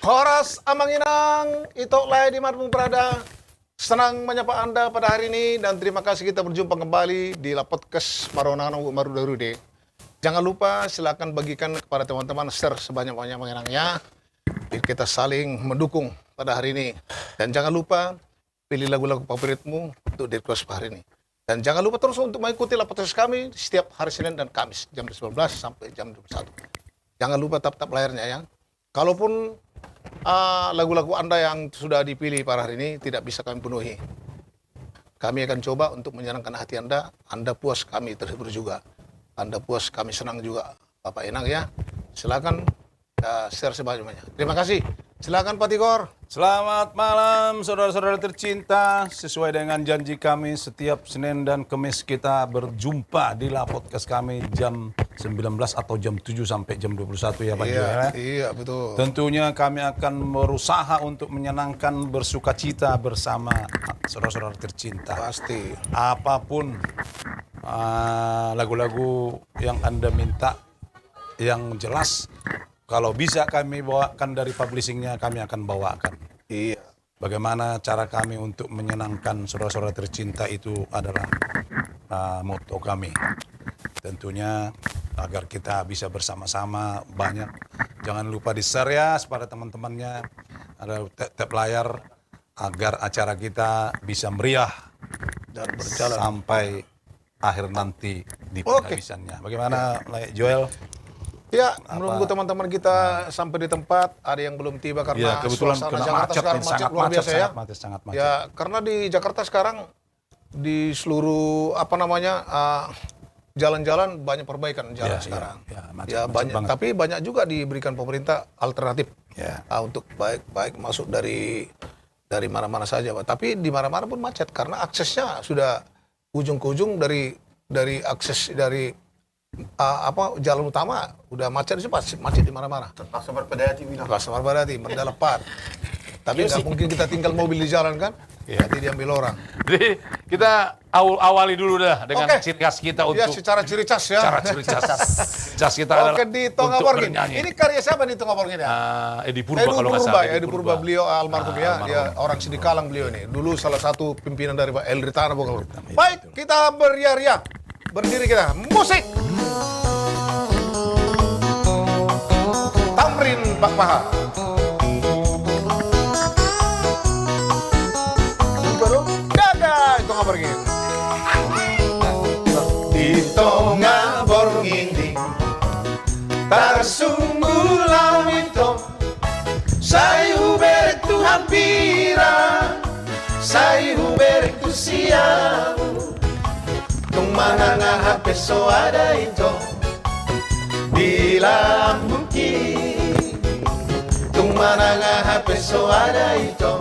Horas Amanginang, Itolay dimanapun berada. Senang menyapa Anda pada hari ini dan terima kasih kita berjumpa kembali di La Podcast Maronano Marudarude. Jangan lupa silakan bagikan kepada teman-teman, share sebanyak-banyaknya. Kita saling mendukung pada hari ini. Dan jangan lupa pilih lagu-lagu favoritmu untuk di request hari ini. Dan jangan lupa terus untuk mengikuti La Podcast kami setiap hari Senin dan Kamis jam 19 sampai jam 21. Jangan lupa tap-tap layarnya ya. Kalaupun lagu-lagu Anda yang sudah dipilih pada hari ini tidak bisa kami penuhi, kami akan coba untuk menyenangkan hati Anda. Anda puas, kami terhibur juga. Anda puas, kami senang juga. Bapak Enang ya. Silakan share sebanyak-banyaknya. Terima kasih. Silakan Pak Tigor. Selamat malam saudara-saudara tercinta. Sesuai dengan janji kami setiap Senin dan Kamis kita berjumpa di La Podcast kami jam 19 atau jam 7 sampai jam 21 ya Pak Joel. Iya, betul. Tentunya kami akan berusaha untuk menyenangkan, bersukacita bersama saudara-saudara tercinta. Pasti. Apapun lagu-lagu yang Anda minta yang jelas, kalau bisa kami bawakan dari publishingnya, kami akan bawakan. Iya. Bagaimana cara kami untuk menyenangkan saudara-saudara tercinta itu adalah motto kami. Tentunya agar kita bisa bersama-sama banyak. Jangan lupa di-share ya pada teman-temannya. Ada tap layar agar acara kita bisa meriah Dan berjalan sampai akhir nanti di penghabisannya. Bagaimana Joel? Ya, menunggu teman-teman kita sampai di tempat. Ada yang belum tiba karena Ya, kebetulan suasana kena Jakarta macet, sekarang macet luar biasa ya. sangat macet. Ya, karena di Jakarta sekarang di seluruh jalan-jalan banyak perbaikan jalan sekarang. macet Banyak. banget. Tapi banyak juga diberikan pemerintah alternatif Ya. untuk baik masuk dari mana-mana saja, Pak. Tapi di mana-mana pun macet karena aksesnya sudah ujung ke ujung dari akses dari jalan utama udah macet di mana-mana. Pasar Barbadati bilang. Pasar Barbadati, Mandalapat. Tapi nggak mungkin kita tinggal mobil di jalan kan? Nanti diambil orang. Jadi kita awali dulu dah dengan ciri khas kita Ya, untuk secara ciri khas ya. cara ciri khas. Cas kita adalah Oke, di Tonga untuk Borgin. bernyanyi. Ini karya siapa di Tonga Borgin ya? Edi Purba kalau nggak salah. Edi Purba, beliau almarhum ya. Dia orang Sidikalang beliau ini. Dulu salah satu pimpinan dari Pak Elritana Bogor. Baik, kita beria-ria. Berdiri kita. Musik. Tamrin Pak Paha. Dadah, Tonga Borgin. Di Tonga Borgin tarsungguh lamito sai hubere tu hampira sai hubere tu siamu tung mananga hape so ada itu di lambuki tung mananga hape so ada itu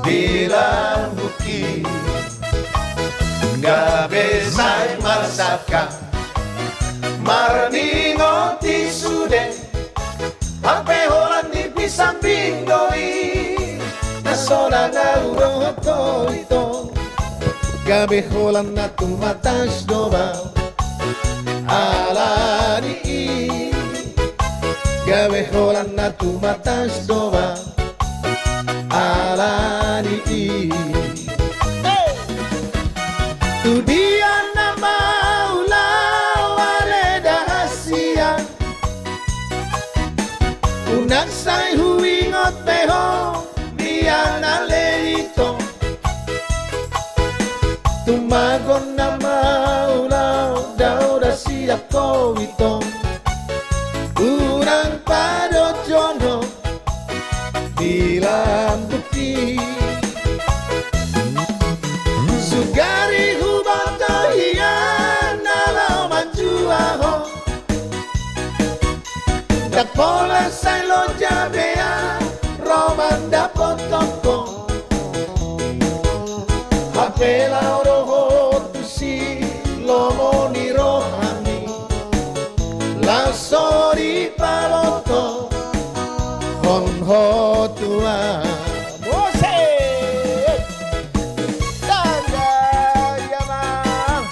di lambuki gabe sai marsaka Marningo ti sude Hape holan di pisamping doi Nasona na uroto ito Gabi holan na tumatas doba Alani Gabi holan na tumatas doba Alani Tu dia na maula Unagsay huwingot beho Diyan na lerito Tumagon na maulaw Daw da siya ko ito Urang padojono Bilang bukti Sugari hubato hiyan Nalaw manjuaho Dapola sai lo jabea Romanda potoko Apela oroho tusi Lomo ni rohani La sori paloto Honho tua Mose Tanda Yamang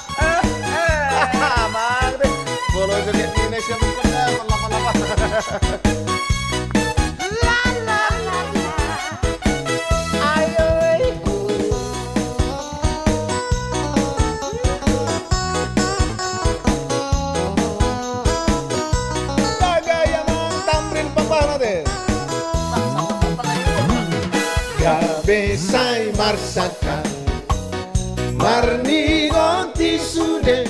Magre Bolo joget Indonesia bukan lama-lama La natin. Gabi say marsaka Marnigo ti sude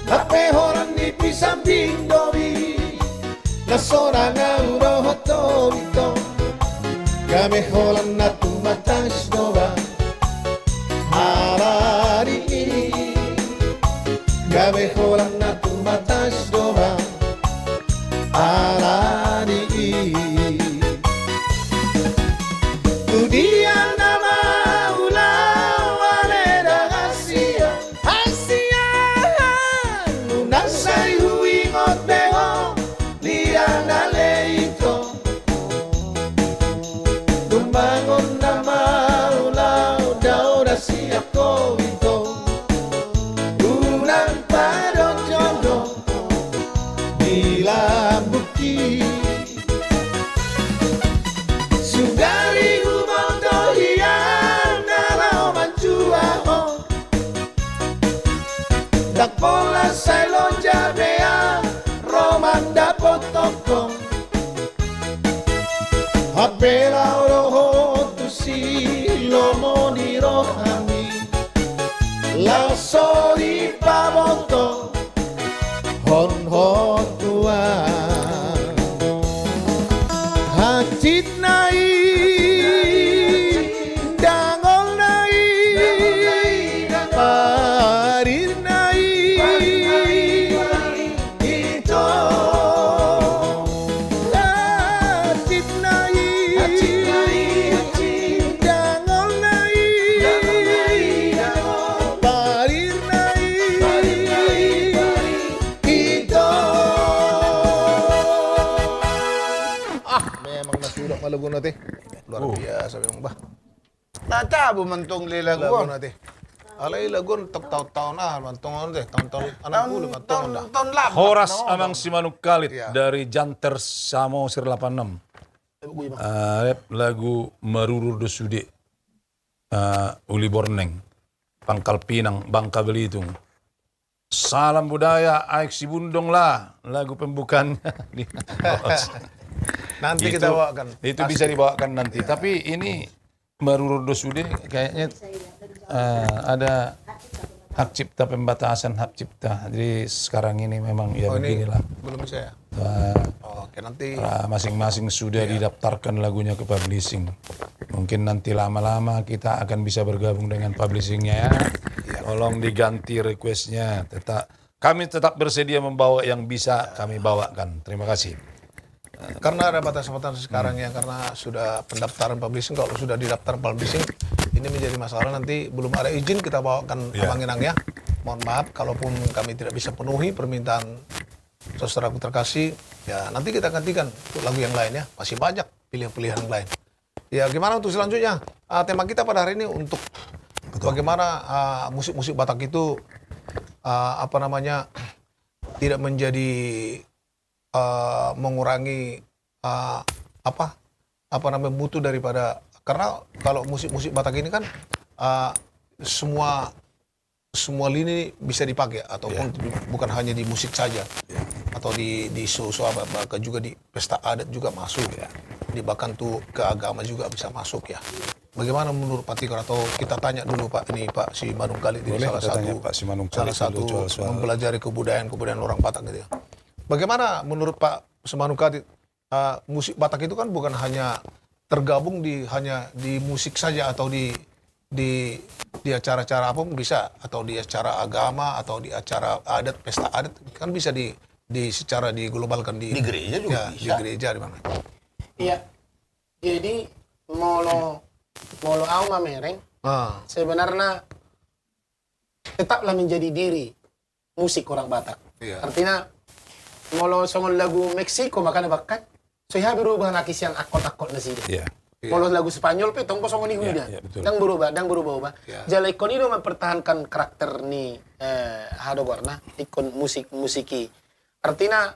Hape horan ni pisambing dobi Nasora na urohoto bito Gabi horan na tumatas doba Harari Gabi horan na tumatas doba Harari Dia nama ulang waleda Asia Asia Nunasay huwing oteo Dia naleito Dumangon nama ulang daura siya ko ito Unang parot jodo Bila buki Sugari Dakpola say lo jabea Romanda potoko Hapela oroho tu si lomo ni rohami La sori pavoto Hon hon tua Hatit nai Dangol nai Parir nai Ito Hatit nai Dangol nai Parir nai Ito memang nasudak malago natin. Luar biasa memang bah. Natabo man tong Lago lilagon. natin. Alay lagon taon-taon na mantong ano taon-taon anong ulo mantong na. Tahun laban. Horas amang si Manukalit Iya. dari Janter Samo Sir 86. Lagu Marurur do Sude. Uli Borneng. Pangkal Pinang, Bangka Belitung. Salam budaya, Aik si Bundong lah. Lagu pembukaannya. Nanti kita bawakan. Itu bisa dibawakan nanti. Tapi ini Marurur do Sude kayaknya ada hak cipta, pembatasan hak cipta. Jadi sekarang ini memang ya Oh ini beginilah. belum bisa ya. Oke nanti Masing-masing sudah didaftarkan lagunya ke publishing. Mungkin nanti lama-lama kita akan bisa bergabung dengan publishingnya ya. Tolong diganti requestnya. Kami tetap bersedia membawa yang bisa kami bawakan. Terima kasih. karena ada batas-batas sekarang ya karena sudah pendaftaran publishing kalau sudah didaftar publishing ini menjadi masalah nanti belum ada izin kita bawakan Abang Inang ya. Mohon maaf kalaupun kami tidak bisa penuhi permintaan saudaraku terkasih ya nanti kita gantikan untuk lagu yang lain ya. Masih banyak pilihan-pilihan yang lain. Ya gimana untuk selanjutnya? Tema kita pada hari ini untuk bagaimana musik-musik Batak itu tidak menjadi mengurangi mutu daripada karena kalau musik-musik Batak ini kan semua lini bisa dipakai ataupun bukan hanya di musik saja atau di show bahkan juga di pesta adat juga masuk ya. Di bahkan tuh ke agama juga bisa masuk ya. Bagaimana menurut Pak Tikar atau kita tanya dulu Pak si Manungkalit ini salah satu mempelajari kebudayaan orang Batak gitu ya. Bagaimana menurut Pak Manungkalit musik Batak itu kan bukan hanya tergabung hanya di musik saja atau di acara-acara apa pun bisa atau di acara agama atau di acara adat pesta adat kan bisa secara diglobalkan di gereja juga ya, bisa. Di gereja di mana? Iya. Jadi molo au mamereng sebenarnya tetaplah menjadi diri musik orang Batak. Iya. Artinya molo songon lagu Meksiko makanya bakat so iha berubah nakis yang akot-akot na sida. Iya. Molo lagu Spanyol pe tongko songon ni huda. Iya, betul. Dan berubah. Iya. Jalai konido mempertahankan karakter ni hadogorna ikon musiki. Artinya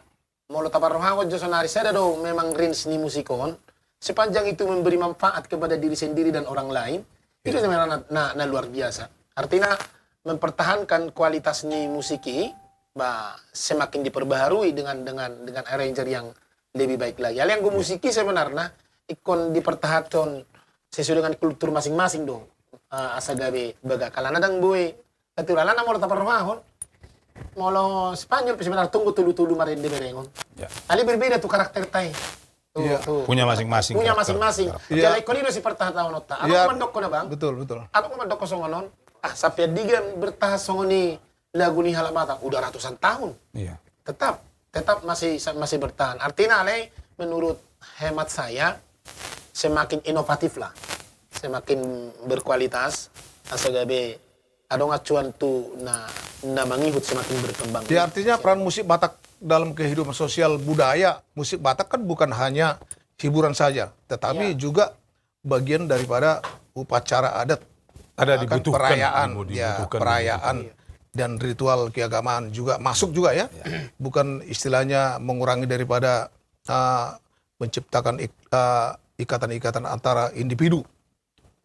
molo taparrohango josonari sada do memang rins ni musikon sepanjang itu memberi manfaat kepada diri sendiri dan orang lain itu sebenarnya na luar biasa. Artinya mempertahankan kualitas ni musiki semakin diperbaharui dengan arranger lebih baik lagi. Hal yang gue musiki sebenarnya ikon dipertahankan sesuai dengan kultur masing-masing dong. Asa gabe baga kalau nadang boy keturala na molo taparmahon. Molo Spanyol sebenarnya tunggu tulu-tulu marende berengon. Ya. Ali berbeda tuh karakter tai. Tuh, Iya. tuh. Punya masing-masing. Punya karakter. masing-masing. Iya. Jadi ikon itu si pertahanan nota. Apa Iya. mandok ko na bang? Betul, betul. Apa mandok ko songonon? Sampai digan bertahan songoni lagu ni halamata udah ratusan tahun. Iya. Tetap masih bertahan. Artinya Ale menurut hemat saya semakin inovatif lah. Semakin berkualitas asagabe adong acuan tu na mangihut semakin berkembang. Ya artinya peran musik Batak dalam kehidupan sosial budaya, musik Batak kan bukan hanya hiburan saja, tetapi juga bagian daripada upacara adat. Ada Kan dibutuhkan. perayaan, Dibutuhkan. perayaan dan ritual keagamaan juga masuk juga ya. Bukan istilahnya mengurangi daripada menciptakan ikatan-ikatan antara individu.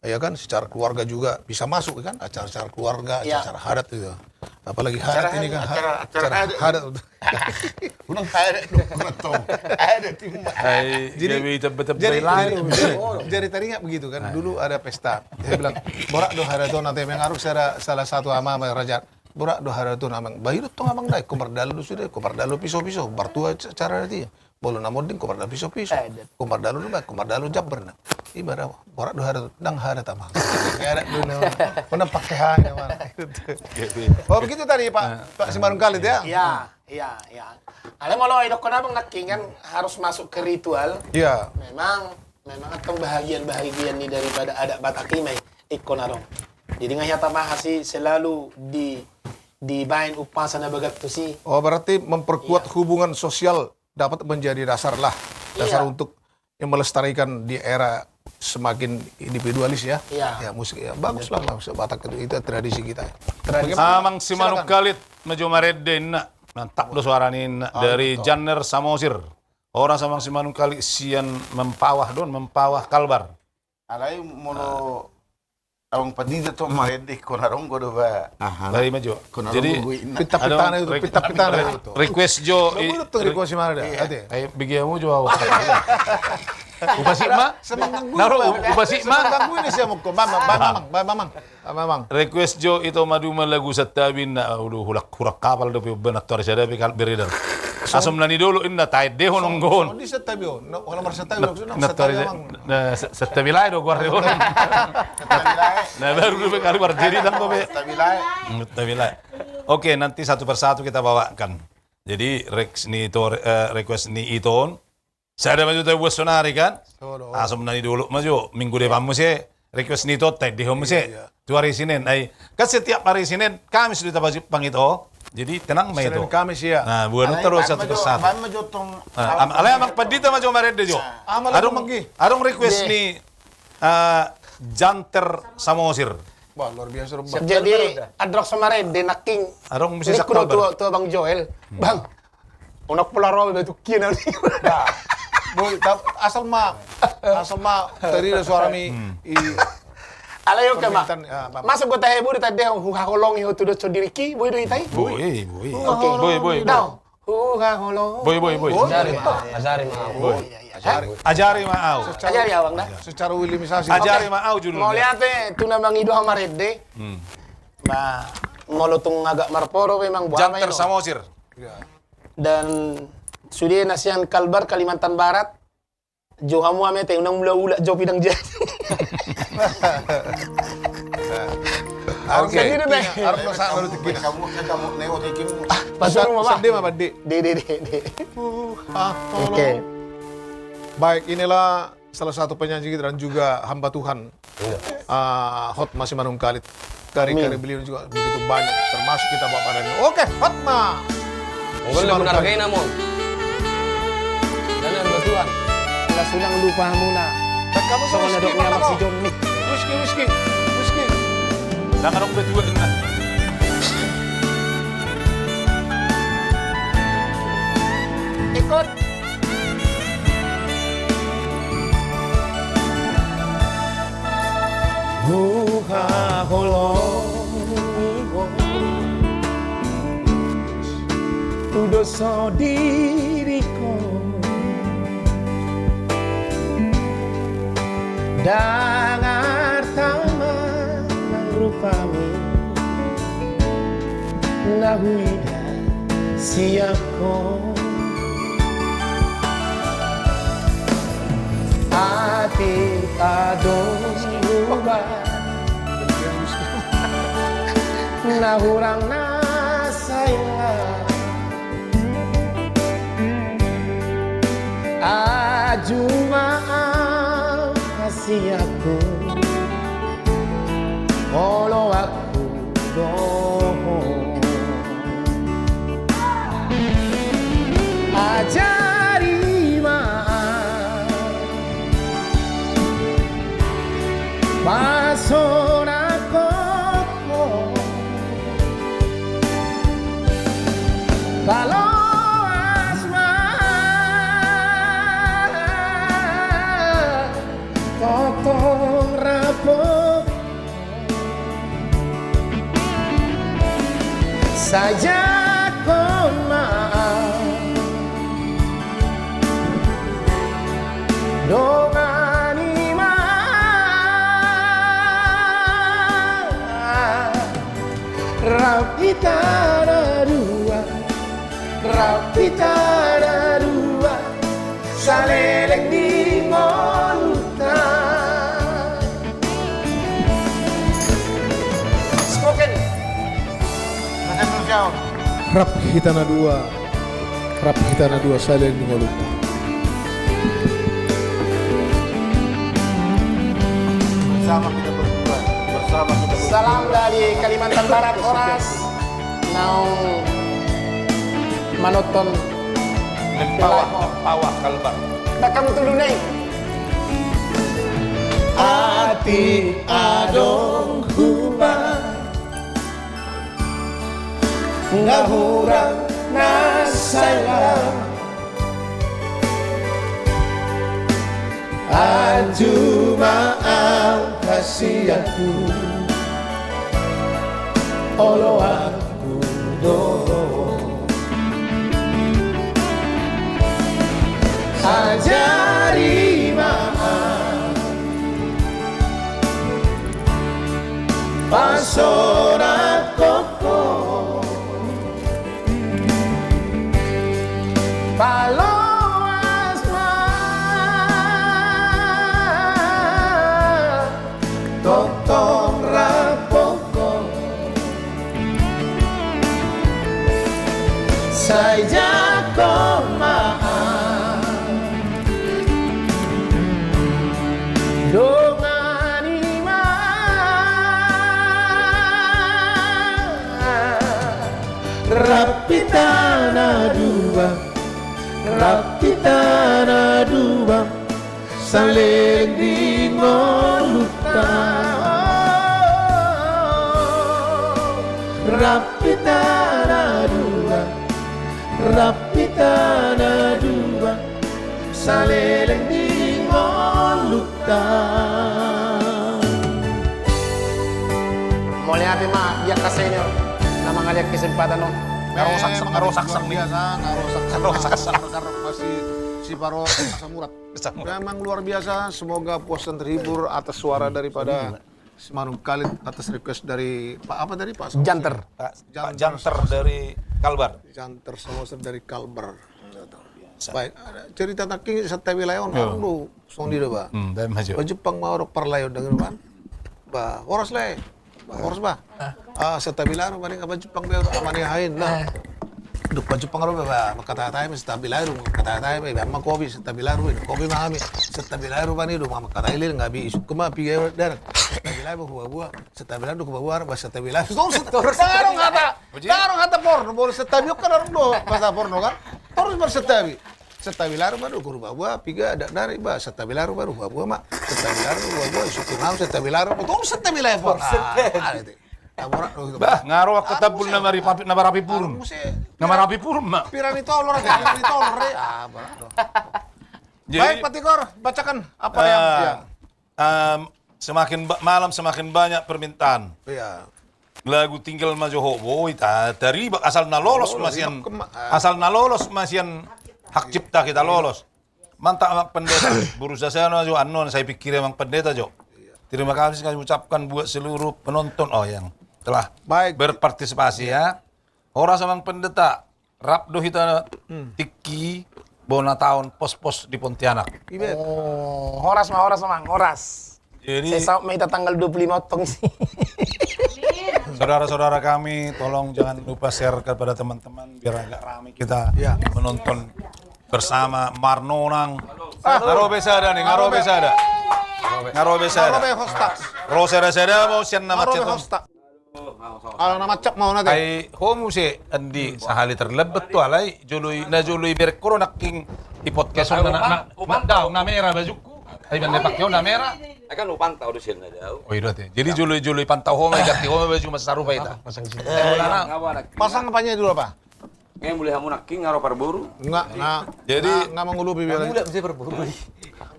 Ya kan, secara keluarga juga bisa masuk kan, acara-acara keluarga, Ya. acara adat itu. Apalagi adat ini kan, acara adat. Unang ada dong. Ada tim. Hai, Jadi- jadi tetap Jadi tadinya begitu kan, dulu ada pesta. Saya bilang, borak do haraton nanti mengaruh salah satu ama raja. Borak do haraton amang. Bayu tong amang dai, komar dalu sudah, komar dalu piso-piso, bartua cara nanti. Bolo namoding komar dalu piso-piso. Komar dalu ba, komar dalu jabber na. Ibarat borak do haraton dang harat amang. Kayak ada dulu. Mana pakai hanya mana. Oh begitu tadi Pak Simarung Kalit ya? Iya. Ale mau idok ko na bang nakingan harus masuk ke ritual. Iya. Memang atong bahagian nih daripada adat Batak may ikon na dong. Jadi ngayata mahasi selalu dibain upasan na bagat tu si. Oh berarti memperkuat hubungan sosial dapat menjadi dasar Iya. untuk yang melestarikan di era semakin individualis ya. Iya. Ya musik ya bagus lah musik Batak itu tradisi kita. Amang si Manuk Silakan. Kalit maju maredden na. Mantap do suara nina dari Janner Samosir. Orang samang si Manuk Kalit sian mempawah kalbar. Alay mono awang padida to marede ko narong go do ba. Dari maju. Jadi Pita-pitana itu, pita-pitana itu. request Jo Menurut tuh request si mana ada? ay bigyan mo Jo awak. Upasi ma? Semang ganggu. Naro upasi Semang ma? ganggu ini siya mo ko. Mamang. Request Jo itu madu lagu sa tabin na udah hurak kapal do benak tor siya dapat beredar. Asam nani dulu inna tayo deho nung gohon. Oh, di sa tabi oh. Wala mar sa tabi. Na tor sa tabilay do guardi hon. Na baru dulu kali berdiri dan be. Tabilay. Tabilay. Oke, nanti satu persatu kita bawakan. Jadi request ni iton. Saya ada maju tayo buat sonari kan? Asam nani dulu maju minggu depan mo siya. Request nito tayo deho mo siya. 2 hari Senin. Ay, kasi setiap hari Senin kami sudah pang ito. Jadi tenang ma ito. Senin Kamis ya. Nah, buwan terus satu persatu. Ban mo jotong Alay amang padita maju marede jo. Amal manggi. Arong request ni Janter Samosir. Wah, luar biasa rum. Jadi adrok samarin de naking. Arong mesti Ini sakal kuno tu Bang Joel. Bang. Unak pula raw betu kian ni. Boy, asal ma tadi ada suara mi Alayo ka ma. Permintaan, Pak. Masuk ko tayo budi tadi huha kolong yo tudo so diriki boy do itay. Boy. Oke. Boy. Daw. Huha kolong. Boy. Ajari maaw. Ajari awang dah. secara wilimisasi. Ajari maaw judul. Mau lihat tu na Bang Ido Hamarede. Ba molotong agak marporo memang buah Janter Samosir. dan sudah nasihan Kalbar Kalimantan Barat. Jo kamu amete unang mula-ula jo pidang jadi. Oke. Jadi deh. Harus sa baru tikin. kamu neo tikim. Pasal rumah Sedih mah Badi. De. Oke. Baik, inilah salah satu penyanyi kita dan juga hamba Tuhan. Hot masih Manung Kalit. Karya-karya beliau juga begitu banyak, termasuk kita bawa pada ini. Oke, Hotma. Wala mo naragay na mo. Danan ba tuan? Wala sulang lupa muna. Dan kamu So sama na dok niya si John Mick. Whisky. Jangan arong berdua na. Ikut. Dosa diriku Dengar taman rupami Nahuida siako Ati adong rubah Nahurang na saya Ajumaan kasih aku Walau aku dohong Ajari maaf Pasona koko Kalau potong rapot saja kau maaf dengan iman rapita ada dua saleleng di molutan spoken Macam tu jauh. Rap hitana dua saling mengeluh. Bersama kita berdua. Bersama kita berdua. salam dari Kalimantan Barat Horas mau menonton Lempawah Kalbar. Takam tulunay Ati adong hubang Nahurang na saya Ajuma ang kasih aku Olo aku dohong Ajari maaf Pasona koko Paloas totong rapoko saja kau maaf dengan iman rapitana dua saling di ngolutan rapitana dua saling di ngolutan Mulai natin biar ka senior na mga lihat kesempatan no. Ngarosak karena masih si Paro Samurat. Memang luar biasa. Semoga puasan terhibur atas suara daripada Semanum Khalid atas request dari Pak apa tadi Pak? Janter. Pak Janter dari Kalbar. Janter Samoser dari Kalbar. Baik, cerita taking sa wilayon ang do sondi do ba? Dahil maju. Jepang maurok parlayon dengan ban. Ba, oras le. Oras ba? Sa tabilaro maning apa Jepang ba amanihain na. Duk pa Jepang ro ba makatatay sa tabilaro makatatay ba amma kopi sa tabilaro kopi mahami sa tabilaro ba ni do makatay le ngabi isuk kuma pigay dar. Tabilaro huwa sa tabilaro ko ba ba sa tabilaro. Darong hata porno bol sa tabilaro kan orang do basta porno kan. Terus bersetabi. Setabilaro baru guru bawa piga ada dari ba setabilaro baru bawa mak setabilaro bawa syukur naon setabilaro betul setabilaro Bah, ngaruh aku tabul nama rapi purun. Nama rapi purun, mak. Pirani tolor Baik, Pak Tigor, bacakan apa yang semakin malam semakin banyak permintaan. Iya. Lagu tinggal maju hobo dari asal na lolos masian hak cipta kita lolos. mantap Mak Pendeta. Berusaha saya maju anon saya pikir emang pendeta Jo. Terima kasih kami ucapkan buat seluruh penonton yang telah Baik. berpartisipasi ya. Horas Mang Pendeta, Rabdo hita tiki bona tahun pos-pos di Pontianak. Oh, horas mang, horas. Jadi Saya mau minta tanggal 25 otong sih. saudara-saudara kami, tolong jangan lupa share kepada teman-teman biar agak ramai kita menonton bersama Marnonang. Ngarobe sada nih, ngarobe sada. Ngarobe sada. Marobe hostas. Rosera sada mau sian nama Marobe cetung. hostas. Kalau nama cep mau nanti. Ay homo si andi sahali terlebet tu alay jului berkoro naking di podcast na daw na mera bajuku. Ay bande pakyo na mera. Akan lu pantau di sini daw. Oh iya teh. Jadi jului pantau homo gati homo baju mas sarupa ita. Pasang apanya dulu apa? Ngayon boleh hamu naking ngaro parburu. Enggak. Jadi Enggak mengulubi biar. bisa parburu.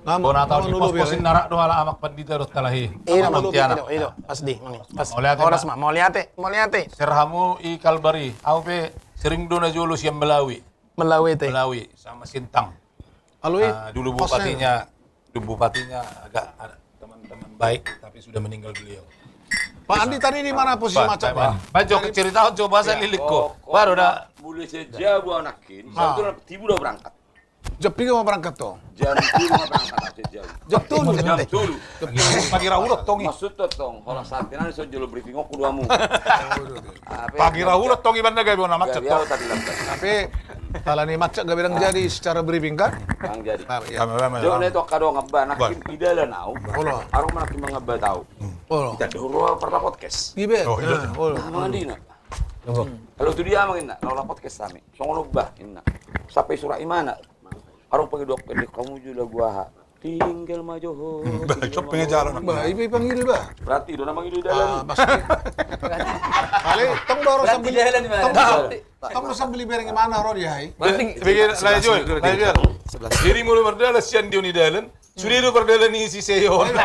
bona tahu di pos-posin narak do ala amak pandita do talahi. Itu, pas di, pas. Mau lihat, Horas Pak? mau lihat. Serhamu i Kalbari. Au pe sering do na julu siam Melawi. Melawi sama Sintang. Alwi. Dulu bupatinya agak ada teman-teman baik tapi sudah meninggal beliau. Pak Andi tadi di mana posisi macam Pak? Bajo cerita coba saya liliko. Baru dah Boleh saja buah nakin. Satu tibu udah berangkat. Jepi mau berangkat tuh. Jam 10 berangkat jauh. Jeptun. Jam 10. pagi raurot tongi. Maksud tuh tong, kalau saat ini so jelo briefing aku duamu. Pagi raurot tongi banda gawe bona macet Biar to. tadi lambat. Tapi kalau nih macet gak bilang jadi secara briefing kan? Bang jadi. Kami Jo ne to kado ngeba nakin idalan au. Olo. Arung nakin mangeba tahu. Olo. Kita dulu pernah podcast. Gibe. Oh, iya. Olo. Mangandina. Kalau tu dia mangina, lola podcast kami. Songono bah inna. Sampai surah imana. Arung panggil dok pendek kamu juga gua ha. Tinggal majoho. Cop pengen jalan. Bah, ibu panggil bah. Berarti do nama itu dalam. Pasti. Kali tong dorong sambil tong sambil bereng mana ro dia hai. Bikin lagi Joy. Jadi mulai berdala sian di dalan. Sudah itu berdala ni si Seyon.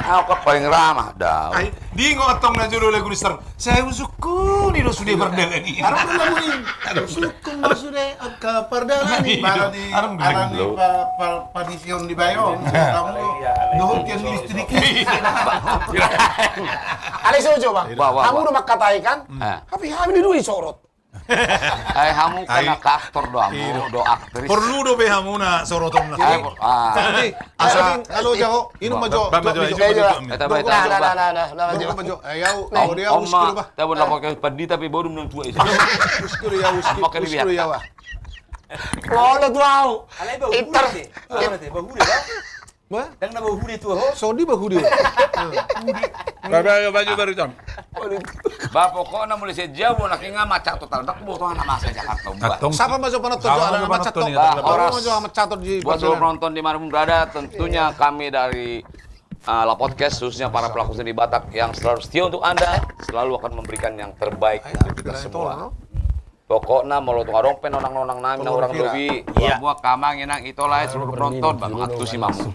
Aku paling ramah dah. Ay, di ngotong na julu lagu ni serang. Saya usuku ni do sudah berdala ni. Harap pun lamuin. Sukung sudah ke perdana nih. Arang bilang. Padision di Bayong. Kamu dohut yang listrik. Ada setuju bang. Wah. Kamu udah makatai kan? Tapi kami dulu disorot. Kamu kena aktor doang, do aktris. Perlu do be hamuna soroton na. Jadi asa kalau jauh ini majo. Eta bae Nah, Jauh majo. Ayau kalau dia uskul bah. Tahu nak pakai padi tapi baru menang tua itu. Uskul ya uskul. Makan lihat. Uskul ya wah. Lolo tuh au. Iter. Bah, Yang nama hudi tu ho. Saudi bahu dia. Baju baru jam. Ba pokoknya mulai sejauh nak ingat macak total dak butuh anak masa Jakarta. Atong Siapa majo panat tuh Sama ada majo macet panat tuh tuh. nih, ada Orang lepas. majo macet tuh di. Buat seluruh penonton di mana pun berada, tentunya kami dari La Podcast khususnya para pelaku seni Batak yang selalu setia untuk Anda, selalu akan memberikan yang terbaik untuk kita semua. Pokoknya mau tuh ngarong pen nonang nami na orang dobi, buah kamang enang itolah seluruh penonton bang atuh si mamu.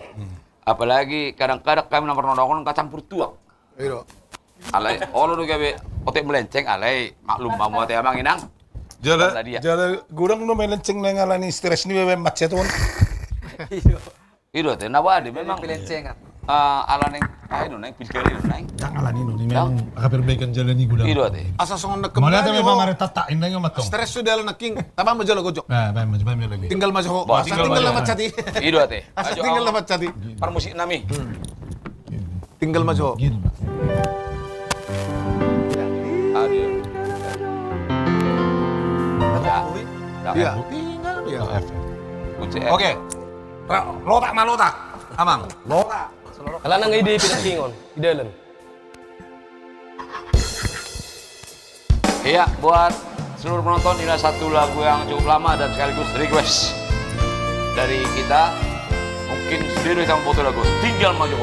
Apalagi kadang-kadang kami nomor nonton campur tuak. Iya. Alay, olo do gabe otek melenceng alay maklum mamu ate amang inang. Jala gurang no may lenceng na ngalan ni stress ni bebe macet on. Ido teh nawade memang Pelencengan. ala neng no neng pilkada no neng. Jangan ni no ni memang perbaikan jalan ni gudang. Ido teh. Asa songon nak Malah kembali. memang ada tata indah yang matong. Stres sudah naking. Tabang majo gojok. Bah, macam lagi. Tinggal majo. Bah, Asa tinggal tinggal majo. lama cati. Ido teh. Asa tinggal lama cati. Permusik nami. Tinggal majo. Gini, Pak. Aduh. Iya. Tinggal ya. Kunci Oke. Lotak malotak. Amang. Kalau nang ide pinakingon, idealan. Iya, buat seluruh penonton ini adalah satu lagu yang cukup lama dan sekaligus request dari kita. Mungkin sendiri sama foto lagu Tinggal Maju.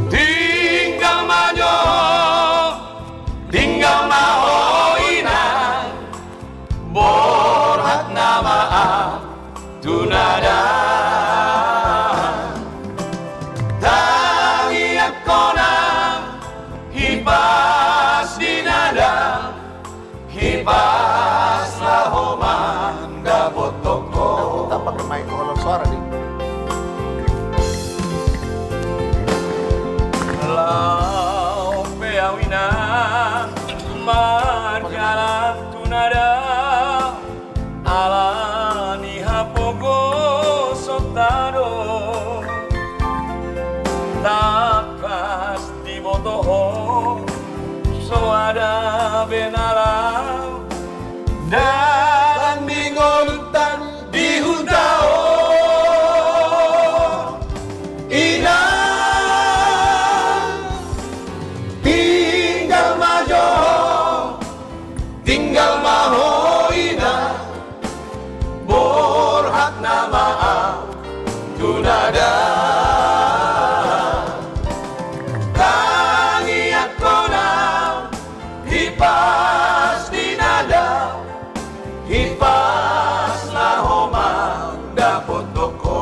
Tinggal maju, tinggal mahoina, borat nama tunada. Tangi akona peawinan marjalan tunada alani hapogo sotado takas di botoho soada benalau dan mingolutan di huntao ina tinggal majo tinggal maho ina borhak nama tunada tangiat kona hipas dinada hipas lahoma dapot toko.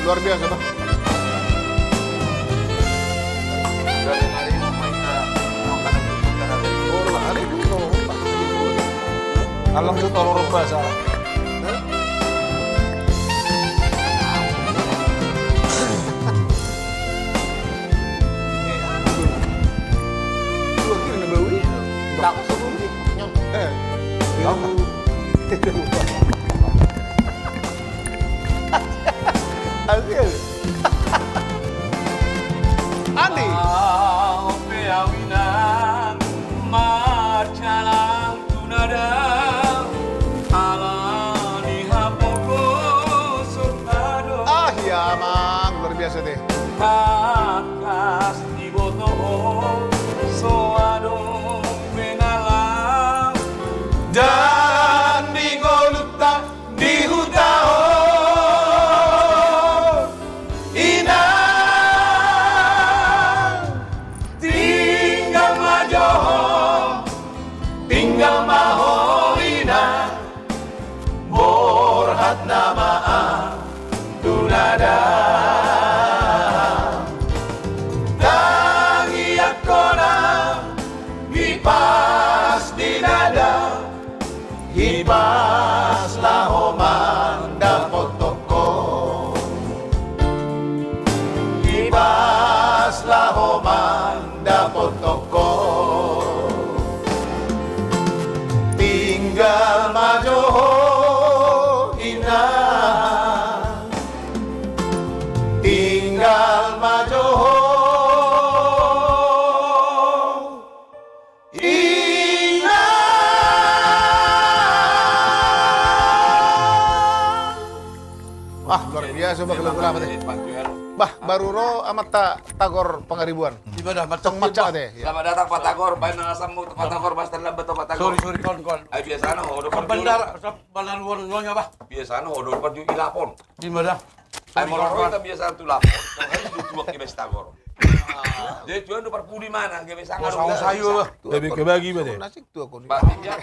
Luar biasa, Bang. Alang itu tolong rubah sa. Andi. Peawinan marjalan tunada alani hapogo sotado Ah, ya, Mang. Luar biasa deh. takas di botoho soado benalau dan di goluta di hutao ina tinggal majo tinggal maho ina borhat nama tunada tangiat kona hipas dinada hipas lahoman dapot toko hipas lahoman dapot toko tinggal majoho ina tinggal majoho ina Wah, luar biasa, Bang. Lagu-lagu deh. Bah, baru ro amat tagor pangaribuan. Ibadah Tong maca deh. Ya. Selamat datang Pak Tagor, baik nangasamu Pak Tagor, Master Lambat Pak Tagor. Sorry kawan. Ay biasa hodor par Bandar luar nyonya bah. biasa hodor par ilapon. Di mana? Ay molor kita biasa tu lapon. Kan itu tuak ke Tagor. Dia tuan do par pudi mana ke biasa Sama sayu bah. Lebih kebagi ba deh? Nasik tuh aku. Pak ya.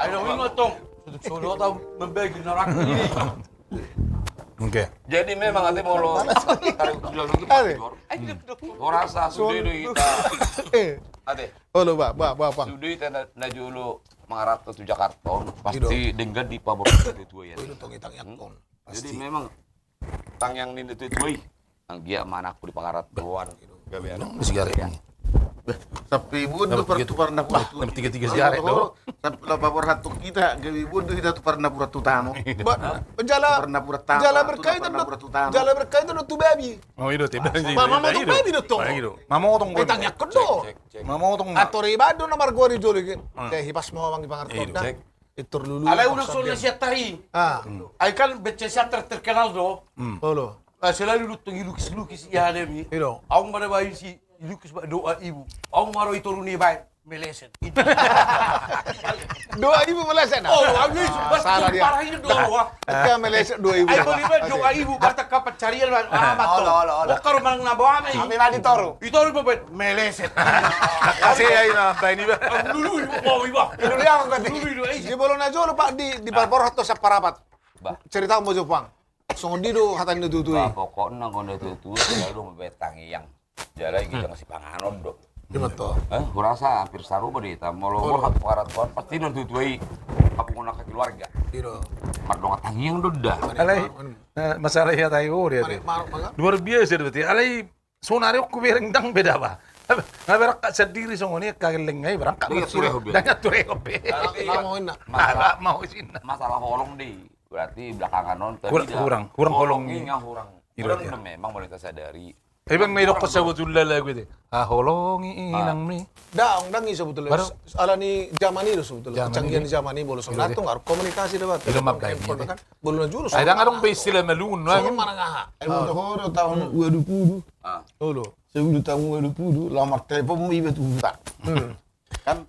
Ayo wingo tong. Sudah tahu membagi neraka ini. Oke. Jadi memang ate molo tarik tujuan lagi Pak Tagor. Ora rasa sudah kita. Ate. Oh, lo, Bang. Sudah kita na julu mangarat ke Jakarta pasti dengan di pabor itu ya. Itu tong itang yakon. Jadi memang tang yang ini itu ang dia mana aku di pangarat keluar gawean. Sigaret. Tapi bundu pertukar na pura tu. Nomor 33 sigaret do. Tapi la pabor hatu kita gawi bundu kita tu parna pura tu tamo. Jala Parna pura tamo. jala berkaitan jala berkaitan do tu baby. Oh, itu tiba. Mama tong baby do to. Mama tong ko. Itang yakon do. Mama tong. Atori bado nomor gori joli kan. Teh hipas mau mangi pangartot dah. Itur lulu. Alai udah soalnya siat tahi. Ah, Ai kan becce siat terkenal do. oh lo. Selalu lutung lukis ya demi. Ilo. Aku mana bayi si lukis doa ibu. Aku maro itu runi baik. Meleset. Doa ibu meleset. Oh, aku salah dia. parah ini doa. Ka meleset doa ibu. Ai beli doa ibu barta kapat carian amat to. Okar mang nabo ame. Kami madi toru. Itu harus bebet meleset. Kasih ya ina ini ba. Dulu mau ibu. Dulu yang kan Dulu di bolon aja lo Pak di Balbor atau saparapat. Bah. Cerita mau Jepang. Songondi do hatan do tutui. Bah, pokoknya kondo itu selalu membetang yang jalan kita ngasih panganon do. Iya betul. Kurasa hampir sarupa deh, mau lobor hatu pangarat kon pasti nututui aku ngona ke keluarga. Iya. Mardonga tangiang do dah. Alay, masalah ya tayo dia tuh. Luar biasa berarti. Alay, Sonari ko berengdang beda ba? Nga berak ka sendiri songoni kagelengay barang ka Iya, masuro. sureho, Danya tureho be. Mau na. Ala mau sina. Masalah holong deh. Berarti belakangan nonton Kurang holong. Holongnya kurang. Iro Kurang dia. memang boleh kita sadari. Ibang may ko sa butulla lagu ito. Holongi inang mi. Daong dangi sebetulnya. Baru- Ala ni zaman ini sebetulnya. Zaman Kecanggihan ini. di zaman ini boleh sama. Natung harus komunikasi dapat. Ilmu apa ini? kan. Boleh juru. Ay dang adong base sila malun. Soalnya mana ngah. Ay mo to tahun 2020. Dulu. Sebelum tahun 2020, lamar telepon mo iba tuta. Kan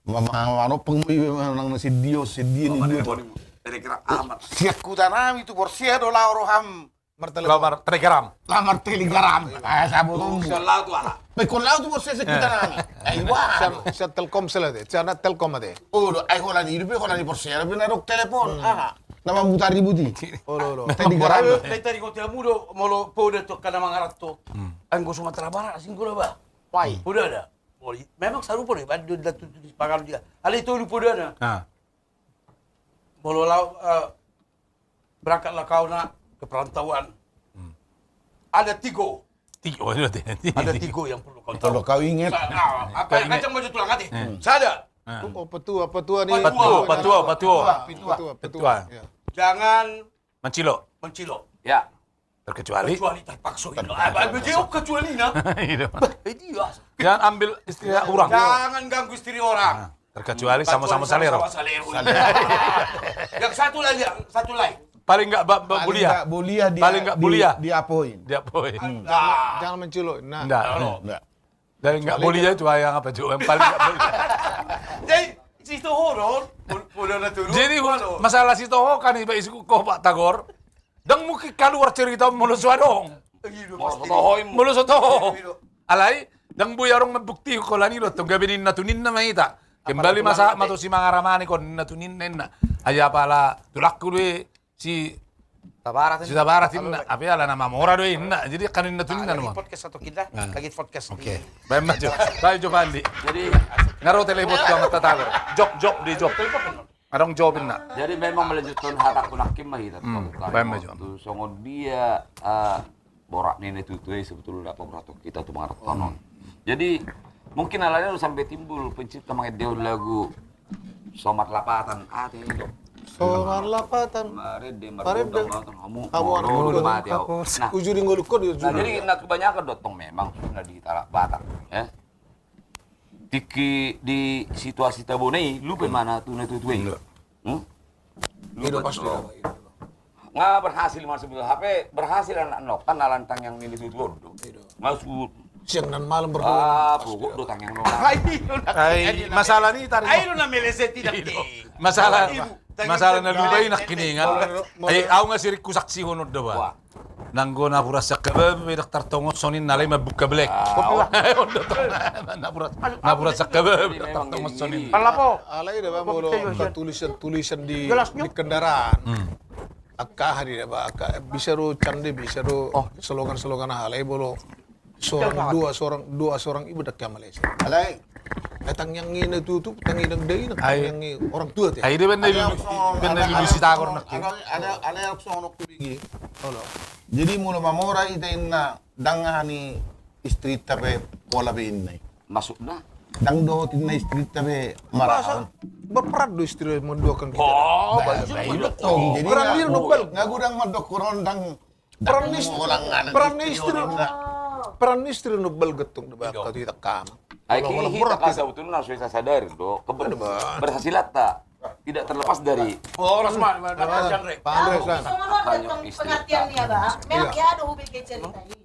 ano pang mo iba nang si Dio ni Dio. Kira-kira amat. Siak kutanami tu borsia do la roham. Lamar telegram. Lamar telegram. Ay sabo to. Salah tuh ah. Pe con l'auto borsia se kutanami. Ay wa. Siya telkom sila de. Siya na telkom ade. Oh, ay hola ni ibe hola ni borsia. Be na rok telepon. Ah. Nama mutar ributi. Olo. Telegram. Dai tadi kau tiap mudo molo poda to kana mangarato. Anggo Sumatera Barat singgola ba. Why? Poda ada. Memang sarupo nih, badu da tu pagal dia. Ali itu lu poda na. Ah. Molo lau berangkatlah kau nak ke perantauan. Ada tigo. Tigo itu deh. Ada tigo yang perlu kau Kalau tahu. kau ingat, Apa yang kacang baju tulang hati? Sada. Oh, petua ni. Patua. Petua. Ya. Jangan Mancilo. mencilok. Ya. Terkecuali. Kecuali terpaksa itu. Kecuali nah. Dia. Jangan ambil istri orang. Jangan ganggu istri orang. Terkecuali sama-sama salero. Yang satu lain. Paling enggak bulia. Bulia dia. Paling nggak bulia. Di apoin. Dia poin. Jangan menculuk. Nah. Enggak. Enggak. Dari enggak bulia itu yang apa juga yang paling enggak bulia. Jadi situ horor, boleh na turun. Jadi masalah si Toho kan iba isku ko Pak Tagor. Dang mungkin keluar cerita mulus wadong. Mulus Toho. Alay, dang buyarong mabukti ko lani lo tong gabinin natunin na mahita. Kembali masa mato si mangaramani ko natunin na. Aya pala tulak ko si Tabarat si Tabarat inna. Apa ala nama mora do inna. Jadi kanin natunin na lagi naman. podcast atau kita? Lagi podcast. Oke. Baik maju. Baik Jopandi. Jadi Ngaro telepon ko ang Tagor. Job di job. Adong jobin na. jadi memang melanjutkan hak aku nakim mah kita baik, maju. tuh songon dia borak nenek tuh sebetulnya apa beratok kita tuh mengarap tanon. Jadi mungkin alanya udah sampai timbul pencipta mengedeo lagu Somat Lapatan ini dong. Soman lapatan. Kemarin dia Parede. kamu Kamu anak mau muda. mati aku. Nah, Ujur ngoluk ko dia. nah jadi kebanyakan dotong memang sudah di Talak Batak ya. Di situasi tabonei lu mana tuh netu tuh. Itu pasti. Nggak berhasil masuk HP berhasil anak nokan lantang yang ini tuh masuk Siang dan malam berdua. pokok do tang yang no. Ay, masalah ni tarik. Ayo na meleset tidak. Masalah na lubay nak kiningan. Ay, aw nga sirik ku saksi hunod do ba. Nanggo na pura sa kabab, may doktor tongot sonin nalay mabuka belek. Na pura sa kabab, doktor tongot sonin. Alay dah molo tulisan di kendaraan. Akka hari dah ba akka bisa ro candi bisa ro slogan alay bolo. Dua seorang ibu dak Malaysia. Alay. Tang yang ini tutup, tang yang day nak Ay. yang orang tua tu. Ay, di ben na si Tagor nak. Ada yang sono kubigi. Jadi mula mamora ita inna dangani istri tabe pola be inna. Masuk na. Dang do tinna istri tabe maraan. Berperan do istri menduakan kita. Tong jadi Peran dia nubal. ngagudang madok koron dang Peran istri. Peran istri nubal getung de ba ka kita kam. Ai kini kita kasih betul harus bisa sadar do berhasilat tak tidak terlepas dari Orang semua ada genre. Pandai san. banyak istri. Pengertian dia, Bang. Memang dia ada hobi ke cerita ini.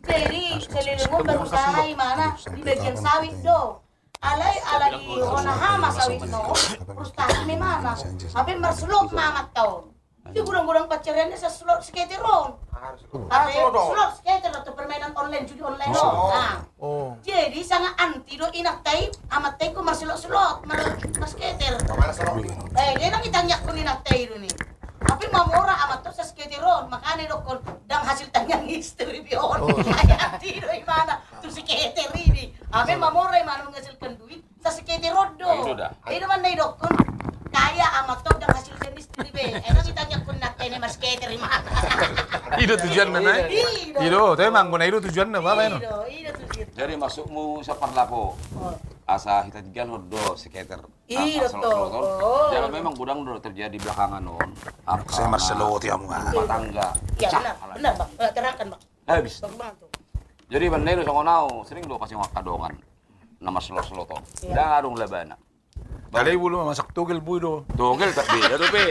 Jadi, selilingmu berusaha di mana? Di bagian sawit do. Alay di Onahama sawit no. Frustasi di mana? Tapi mersulok mamat tau. Di gudang-gudang pacarannya sa slot skateron. Tapi slot skater atau permainan online, judi online no. Nah. Jadi sangat anti do inak tay amat tay ko marsulok-sulok, mas skater. Dia nang itanya ko inak tay do ni. Tapi mamora amat to sa skateron, makanya do kon dang hasil tanyang istri bion. Kaya di do imana to skater ini. Abe mamora imana menghasilkan duit sa skateron do. Itu man nay do kon kaya amat to dang hasil istri be. Nang itanya ko nak tay ni mas skater imana. Itu tujuan mana? Itu emang guna itu tujuan apa ini? Iya tujuan. Jadi masukmu sa parlako. Asa kita tiga do sekitar. Iya asal toh. loton. Jangan memang gudang do terjadi belakangan non. Saya Marcelo tiamu. Rumah tangga. Iya benar bang. Terangkan bang. Habis. Bagaimana tuh? Jadi bandai do songonau sering do kasih kadongan. Nama selo-selo toh. Iya. Dah adong labana. Kali bulu masak tugel buido. Tugel tak beda tuh, Pe.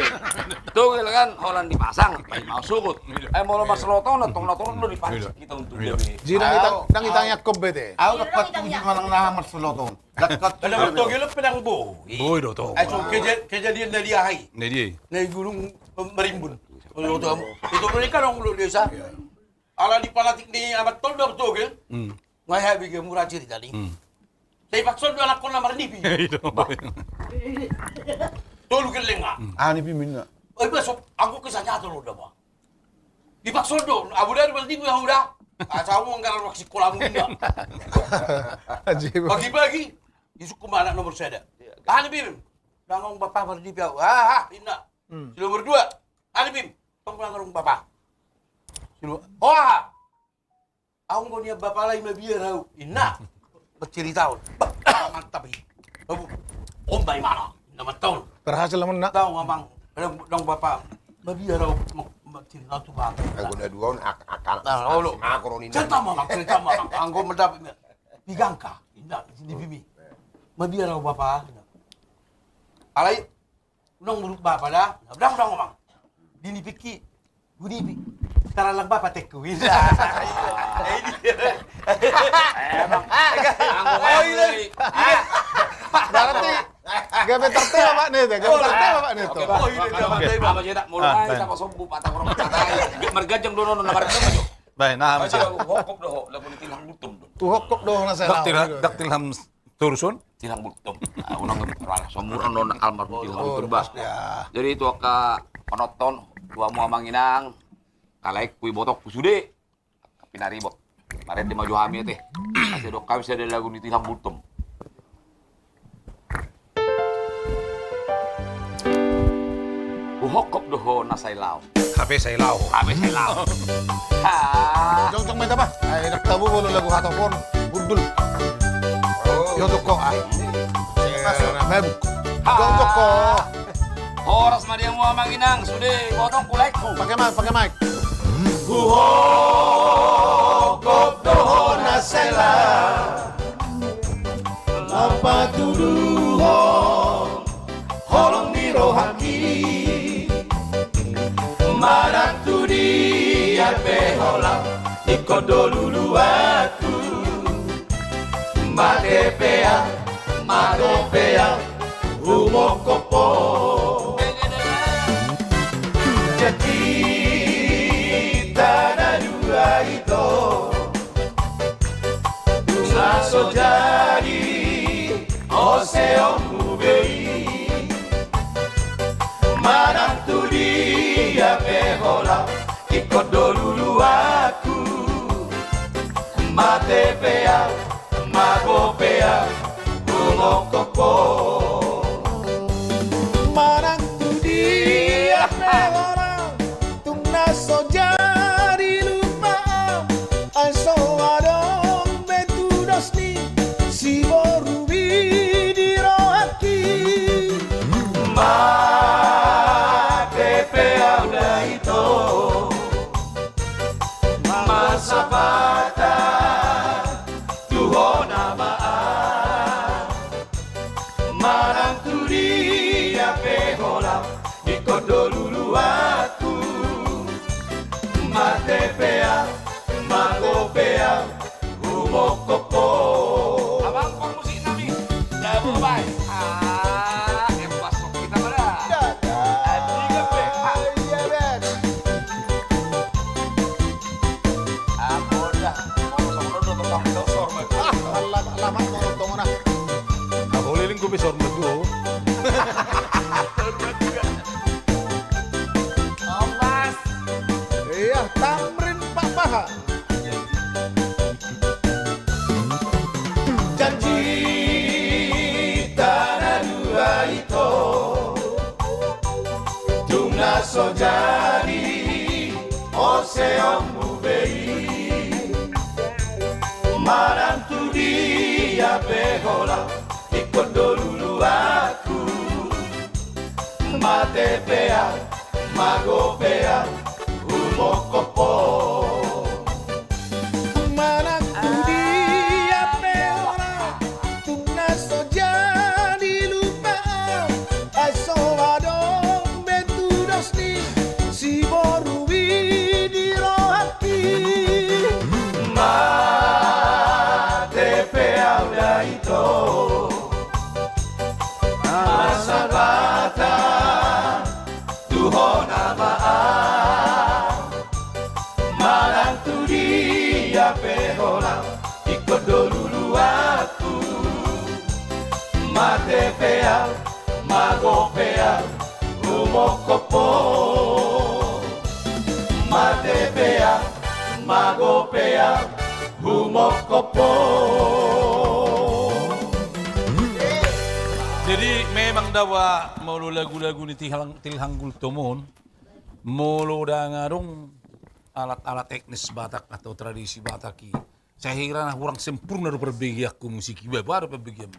Tugel kan Holland dipasang, mau sugut. Mau lepas selotong, natong lo dipasang kita untuk dia, Pe. Jadi nang itang Yakob bete. Ako dapat hindi manang nahamar sa lotong. Dapat Alam mo, togel pedang bo. Buido to. Ay, so, kejadian na diahay. Ini dia. Na gulong marimbun. Ano to mo? Ito mo ni kanong ulo desa. Ala di palatik ni amat toldo togel. Ngay habi ke murah cerita ni. Saya paksa do anak ko na marnipi. Itu. Tolu geleng nga. Ani pimin na. Ay besok aku kesanya tuh udah ba. Dipaksa do, abu dari baldi mo udah. Asawa mo ngaran waksi kolam nila. Pagi-pagi isuk kumana nomor saya. Ani bim. Dangong bapak marnipi aku. Ina. Silo berdua. Ani bim. Penglarong bapak. Silo. Aku ngonya bapak lain biar aku. Ina. Bercerita mantap ini. Om dari mana? Nama tahun. Berhasil naman na. Tahu ngomong. Dong bapak. Babi ada bercerita tu bang. Ako na duwan akan Nah, lo. ako ron Cerita mama. Anggo mendapat digangka. Indah di bibi. Babi ada bapak. Alai. Nong buruk bapak dah. Dang ngomong. Dini piki. Budi piki. Sekarang lang bapak tekuin. Berarti gabe tertib Pak nih, gabe tertib Pak nih tuh. Apa jadi tak mulai kita kosong patah orang patah. Mergajang dono na marga mo. Baik, nah Masih macam. hokop doh, lagu ni tilang butum. Tuhok doh na sa Daktil ham tursun. Tilang butum. Unang ngeprala somuran non almarhum tilang butum bas. Jadi itu ka penonton dua mua manginang. Kalaik kui botok kusude. Pinaribot. Kemarin di maju hamil teh. Kasih dok kami ada lagu ni tilang butum. Hokop doh nasay lao. HP saya lau. Kami say lao. Jong may ba? Ay nagtabo mo lagu hatopon. Budul. Yo ko ay. Mabuk. Jong ko. Oras madi ang mga manginang, sude, botong kulay ko. Pakai mic. Hukop doho nasela. Lapa tuduho. Holong dirohaki. Marak tudi ape holang. Iko dolulu aku. Madepea. Humokopo. Kita dua itu langsung jadi oseong mubei marang tu dia behola ikut dulu aku mate pea mago pea umokoko marang tu dia behola so jadi lupa aso adong betudos ni si borubi di rohaki ma tepe auda itu masa bata tuhona maa marang turi ape hola ikodolulu aku matepea, magopea, humokopo. Abang kong musik namin. Labo bay. Pasok kita pala. Adiga pe. Amoda. Masok lo do tong dosor mo. Alamat mo tong na. Ako liling ko besor mo do. Iya, tamrin Pak Paha. Janji tanah dua itu Tungna so jadi seomu bei Marantu dia behola ikut dulu aku Mate pea, mago pea, umokopo Marantu dia behola tuna soja di lupa aso adong betudos ni si boruwi di rohati Mate pea udah itu Masa bata Tuhan amaan Marantu dia behola ikut dulu aku Mate pea, mago pea, umokopo Mate pea, mago pea, umokopo Jadi memang dawa mulu lagu-lagu ni Tilhanggul Tomon mulu da ngarung alat-alat etnis Batak atau tradisi Bataki. Saya kira nah kurang sempurna do perbegiakku musiki baru perbegiam.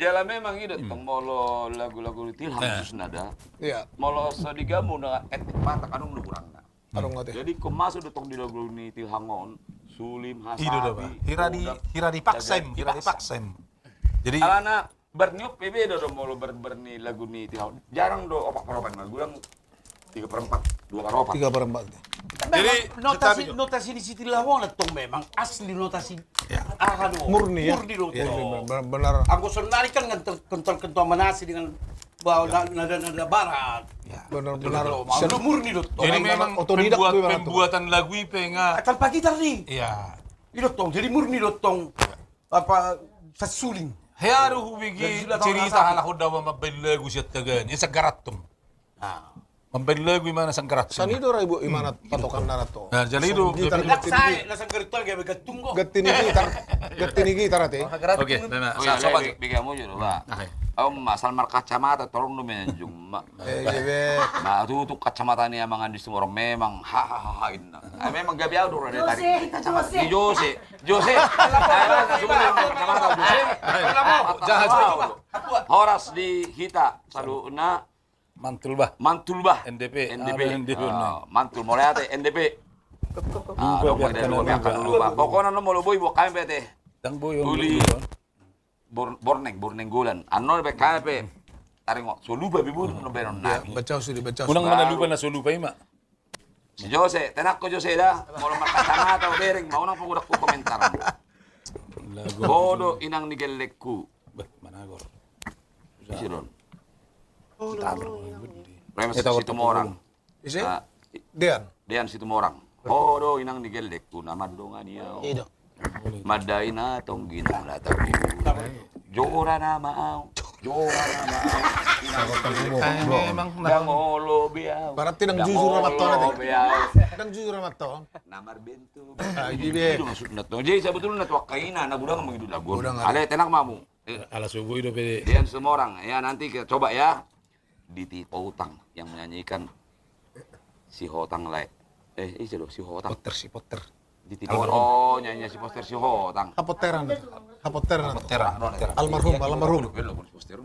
Jala memang itu tong molo lagu-lagu di Tilham khusus nada. Iya, Molo sadigamu na etnik Batak anu nu kurang na. arong ngate. Jadi kemasuk datang di lagu ni Tilhangon, Sulim, Hasabi. Itu dah, Pak. Hiradi paksem. Jadi Alana berniup PB do molo berni lagu ni Tilhangon. Jarang do opak paropan lagu yang 3/4, 2 karopan. 3/4. Jadi notasi di Siti Lawang tong memang asli notasi Murni ya? Murni do. Benar. Aku sonari kan kental manasi dengan bawa nada barat. Benar-benar. Itu murni do. Jadi memang otodidak pembuatan lagu penga. Tanpa gitar nih. Iya. Itu tong. Jadi murni do tong apa sasuling. Haru hubigi cerita ala hudawa mabelagu siat kagan. Isa garatum. Mabelagu mana sang garatum. Sani do ra ibu imanat patokan narato. Nah, jadi itu Laksai, lasang geritual kayak begatunggo. Getini gitar ate. Oke, memang Oh ya, sobat. bigamu jero ba. Masal mar kacamata tolong nu menjung. Jebe. Nah, itu kacamata ni emang di semua orang memang hahaha inna. Memang gak biasa dulu ada tarik kacamata di Jose. Kacamata Jose. Jangan Horas di Hita selalu na Mantul bah. NDP. NDP. Mantul mulai ate NDP. Dong biarkan dulu Pak. Pokoknya no mau boy buat kami teh. Dang boy on. Uli. Borneng gulan. Anol be KP. Taring mo. Soluba bibu no benon na. Baca sudah. Unang mana lupa na solupa ima. Si Jose, tenak ko Jose dah. Mau makacamata o bering, mau nang pagudak ko komentar. Bodo inang nigelekku. Bah, managor. Siron. Rem situ orang. Ise? Dean. Situ orang. Bodo inang nigelekku nama dongan niya. Ido. Madai na tong ginang latag. Jora na maaw. Memang Dangolo biaw. Berarti nang jujur amat to nanti. Nang jujur amat to. Namar bentu. Jibe. Itu maksud na to. Jadi sebetulnya na kaina na budang mengidu lagu. Ale tenak mamu. ala subuh itu pede. Dan semua orang ya nanti kita coba ya di Tipo Utang yang menyanyikan si Hotang Lai. Itu loh si Hotang. Potter. Di Tipo oh nyanyi si poster si Hotang. Hapoteran. Terang. Almarhum.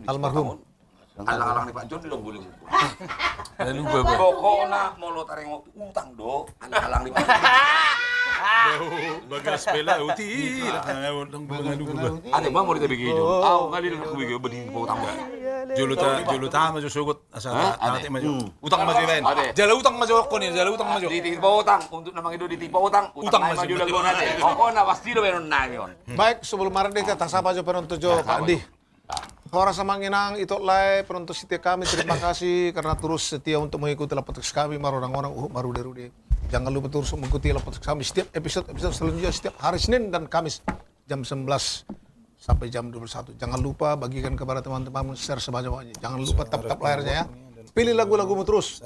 Almarhum. Alang-alang ni Pak John di boleh. Lalu bebe. Pokoknya mau lo taring waktu utang do. Alang-alang ni Pak John. Bagas pela uti. Ada bang mau kita bikin John. Tahu kali aku bikin berdiri utang enggak. Julu ta maju sugut asal nanti maju. Utang maju ben. Ada. Jala utang maju aku nih, jala utang maju. Di Tipo Utang untuk nama itu di Tipo Utang. Utang Utang maju lagu nanti. Pokoknya pasti do benon nangion. Baik, sebelum marah deh kita sapa aja penonton Jo Pak Andi. Orang Samanginang itu live penonton setia kami, terima kasih karena terus setia untuk mengikuti podcast kami orang-orang Marude. Jangan lupa terus mengikuti podcast kami setiap episode selanjutnya setiap hari Senin dan Kamis jam 11 sampai jam 21. Jangan lupa bagikan kepada teman-teman, share sebanyak-banyaknya. Jangan lupa tap layarnya ya. Pilih lagu-lagumu terus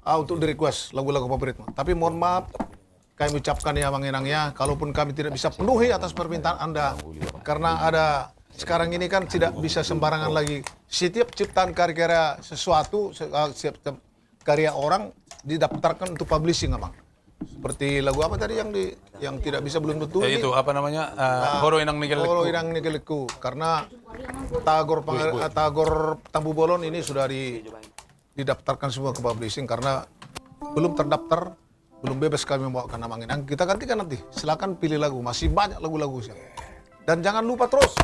untuk di request lagu-lagu favoritmu. Tapi mohon maaf kami ucapkan ya Manginang ya, kalaupun kami tidak bisa penuhi atas permintaan Anda karena ada sekarang ini kan tidak bisa sembarangan lagi. Setiap ciptaan karya sesuatu, setiap karya orang didaftarkan untuk publishing, Abang. Seperti lagu apa tadi yang tidak bisa belum tentu ini? Itu apa namanya? Horo Inang Nigel Horo Lekku. Inang Nigeleku. Karena Tagor Tambu Bolon ini sudah didaftarkan semua ke publishing karena belum terdaftar, belum bebas kami membawakan nama Inang. Kita gantikan nanti. Silakan pilih lagu. Masih banyak lagu-lagu. Dan jangan lupa terus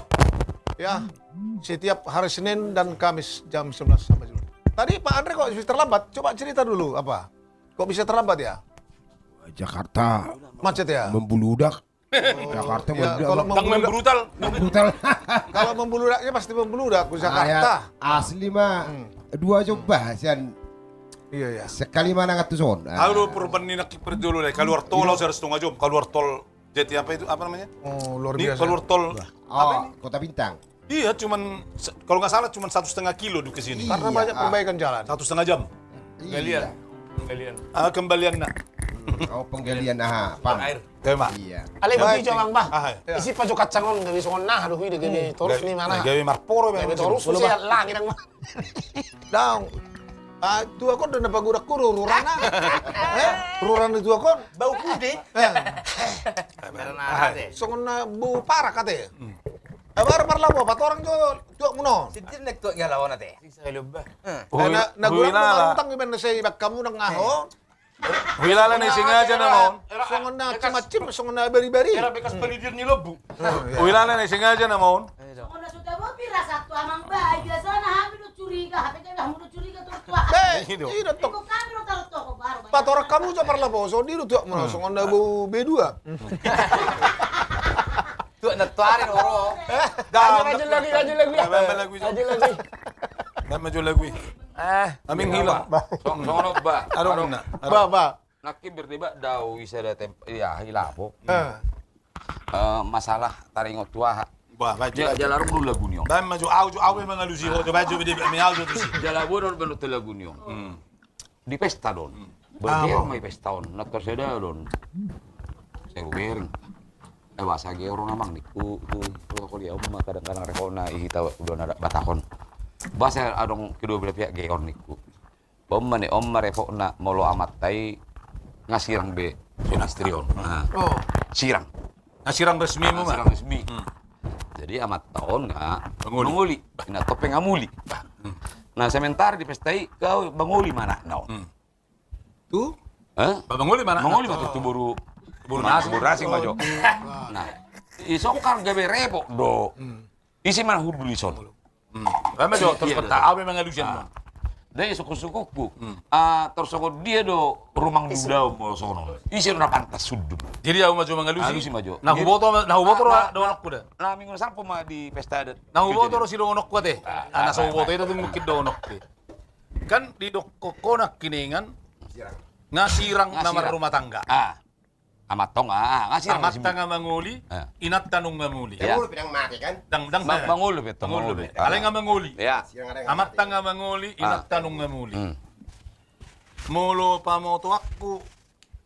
ya setiap hari Senin dan Kamis jam 11 sampai 12. Tadi Pak Andre kok bisa terlambat? Coba cerita dulu apa? Kok bisa terlambat ya? Jakarta Macet ya? membludak. Jakarta Ya, membludak. Brutal. kalau membeludaknya pasti membludak ke Jakarta. Asli mah dua coba sian Iya ya. sekali mana ngatuson. Halo perubahan ini nakik dulu deh. Keluar tol harus 1,5 jam. Keluar tol jeti apa itu? Apa namanya? Oh, luar Ini biasa. keluar tol. Oh, Kota Bintang. Iya, cuman kalau nggak salah cuman 1,5 kilo di kesini. Karena banyak perbaikan jalan. 1,5 jam. Iya. Kembalian nak. Oh, penggalian pam. Tema. Iya. Ale bagi coba Bang. Ah, Isi pajo kacangon gawi songon nah aduh ide gini terus nih mana. Gawe marporo Gawi terus saya lagi nang. Daung. Tua kon dan apa gudak kuru rurana. Rurana tua kon. Bau kude. Songon na bu parah kate. Bar labo pat orang jo muno. Sidir nek to ngalaw na te. Sa lubba. Na gudak mo utang iben na say kamu nang ngaho. Wilala na singaja namon. Songon na cimacim songon na beri-beri. Era bekas pelidir ni lobu. Wilala na singaja namon. Kung sudah mau pirasa satu amang bayi biasa nah kami udah curiga, tapi kan kamu udah curiga terus tua. Iya tok. Kok kami udah taruh toko baru. Pat orang kamu jo labo so di tua muno songon na bu B2. Tu na tuarin oro. Lanjut lagi. Maju lagi. Aming hilang. Songono ba. Aduh na. Ba. Nakibir di ba daw isa da ya hilabo. Masalah taringot tua. Ba, maju. Jalarong dulu lagu niyo. Ba maju au mga lusi ho. Maju bidi mi audio tu si. Jalabon bano lagu niyo. Di pesta don. Berdeo may pesta on. Naktor seda don. Saya bering. Basa gero namang ni ku ko liya kadang-kadang rekona ihita udah ada batakon. Basa adong kedua belah pihak geor niku. Bomma ni omma repona molo amat tai ngasirang be istrion. Oh. Sirang. Nasirang resmi mo Sirang ma. resmi. Jadi amat tahun menguli. Ina topeng amuli. Nah sementara di pestai kau menguli mana naon. Tu? Babanguli mana? Menguli mah tu buru nasi majo. Nah, iso kan gawe repot do. Isi mana hudul ison. Ba maju terus peta awe mga lusian mo. Dai suku-sukuku. Terus aku dia do rumang dudau mo sono. Isi na pantas sudut. Jadi aku maju mga lusi. Lusi maju. Nahuboto do anak ko da. Nah, minggu sampo mah di pesta adat. Nahuboto si do anak ko de. Ana sa huboto ito mungkin do anak ko. Kan di dokko nak kiningan ngasirang nama rumah tangga. Amat tong ngasih Amat tanga manguli, inat tanong mamuli. Ya. Kamu pinang mati kan? Dang Mangulu beto. manguli. Alay nga manguli. Ya. Amat tanga manguli, inat tanong mamuli. Mulo pa mo to ako.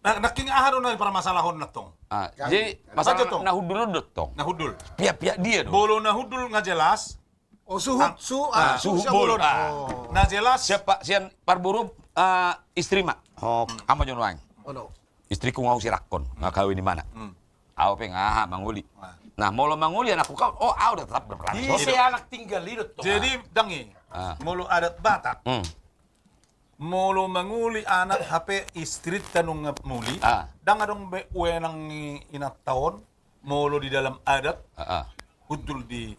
Naking aharo na para masalahon na tong. Jadi masalah nahudul tong. Nahudul. Pihak-pihak dia do. Bolo nahudul nga jelas. Oh suhu Suhu siya bol. bulon. Na jelas. Siapa sian parburu istri mak. Oh, amo jon wang. Oh no. Istriku ngau si rakon, kawin di mana? Aku pengen manguli. Nah, molo manguli anakku kau, udah tetap berperan. Di saya anak tinggal itu to. Jadi dangi. Mulo adat Batak. Mulo manguli anak HP istri tanong muli. Dang adong be wenang inat taon. Mulo di dalam adat. Hudul di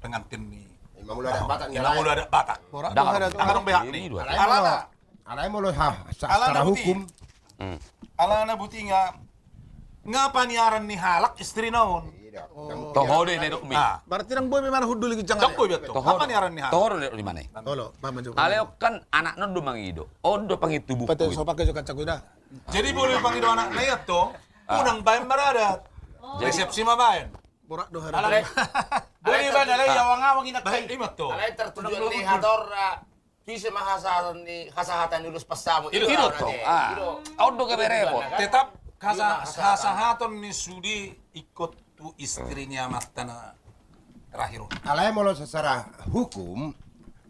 pengantin ni. Mamulo ada Batak nih. Mamulo adat Batak. Dang adong behak ni. Alana. Alay mo lo secara hukum. Alana buti nga paniaran ni halak istri naon. Toho deh nedok mi. Berarti nang boy memang hudul lagi jangan. Dok ko beto. Apa niaran ni halak? Toho deh di mana? Tolo, mama juga. Aleo kan anak nondo mangido. Ondo pangitu buku. Pati so pakai juga cakuda. Jadi boleh panggil anak na to. Unang bayan maradat. Resepsi mabayan. Borak do hari. Alay. Dali ba nalay yawa nga wang inat. Bayan imat to. Alay tertujuan ni hator kisi kasahatan lulus pasamu. Ido to. Ondo ke repot. Tetap kasahaton ni Sudi ikut tu istrinya matana terakhir. Alay mo lo secara hukum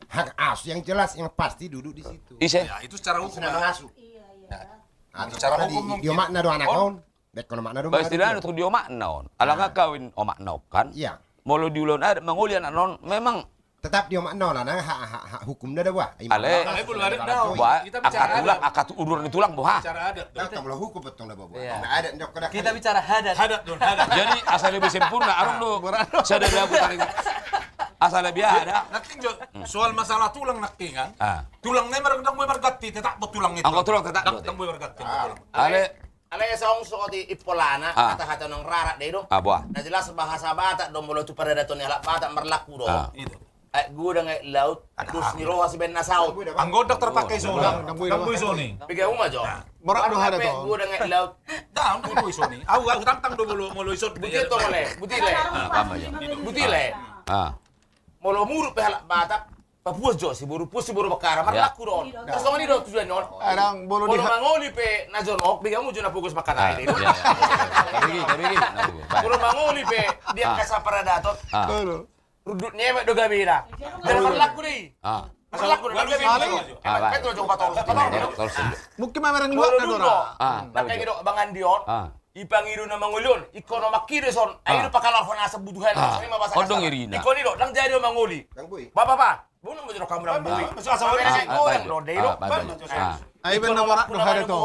hak asuh yang jelas yang pasti duduk di situ. Ise. Ya, itu secara hukum. Sudah mengasuh. Iya. Secara hukum mungkin. Dia makna do anak kaon. Dek kono makna do. Ba istilahnya untuk dia makna on. Alangkah kawin o makna kan? Iya. Molo diulon ada manguli anak non memang Tetap dia makna lah, nah hak hukum dah buah. ale belum ada tahu. ba Kita bicara akad uduran tulang boha. Bicara adat. Dah kalau hukum betul dah buah. Iya. Nah ada ndok kada. Kita bicara hadat don, hadat. Jadi asal lebih sempurna arung do. Sada dia aku tarik. Asal lebih ada. Nakking jo, soal masalah tulang nakking kan. Ah. Tulang na maragdang boy margatti, tetap bo tulang itu. Angko tulang tetap. Dang boy margatti. Ale Ala sa soko ti ipolana Ah. kata-kata ng rara de do. buah. Na jelas bahasa bata do molo tu pada daton halak bata merlaku do. Ah. Itu. Ay guda ngay laut dus ni roha si ben nasaw. Ang godok terpakai soni. Dang boy Soni. Bigay uma jo. Morak do hada to. Guda ngay laut. Dang boy Soni. Au tantang do molo isot. Buti to mole, butile. Pama jo. Butile. Ah. Molo muru pe halak bata. Papuas jo si buru bakara merlaku do. Kasong ni do tujuan non. Arang bolo di Molo mangoli pe na jonok bigay mo jo na pugus makatay de do. Tabigi. Molo mangoli pe dia kasa para datot. Ah. Rudut nyemek do gabira. Dan merlaku ni. Ah. Merlaku do gabira. Ah, Petro jo patol. Terus. mungkin mamerang luar Molo na dudo. dora. Ah, Nakay do bangan dion. Ah. Ipangido na mangulyon, ikono makire son, ayun pakalaw na sa buduhan, Ah. sa mabasa. Odong irina. Ikoni do, lang jari manguli. Kang boy. Baba, buno mo jero kamu nang bui. Masasawa Kami na na. ko ang do, dayro. Ay ben na morak do hada to.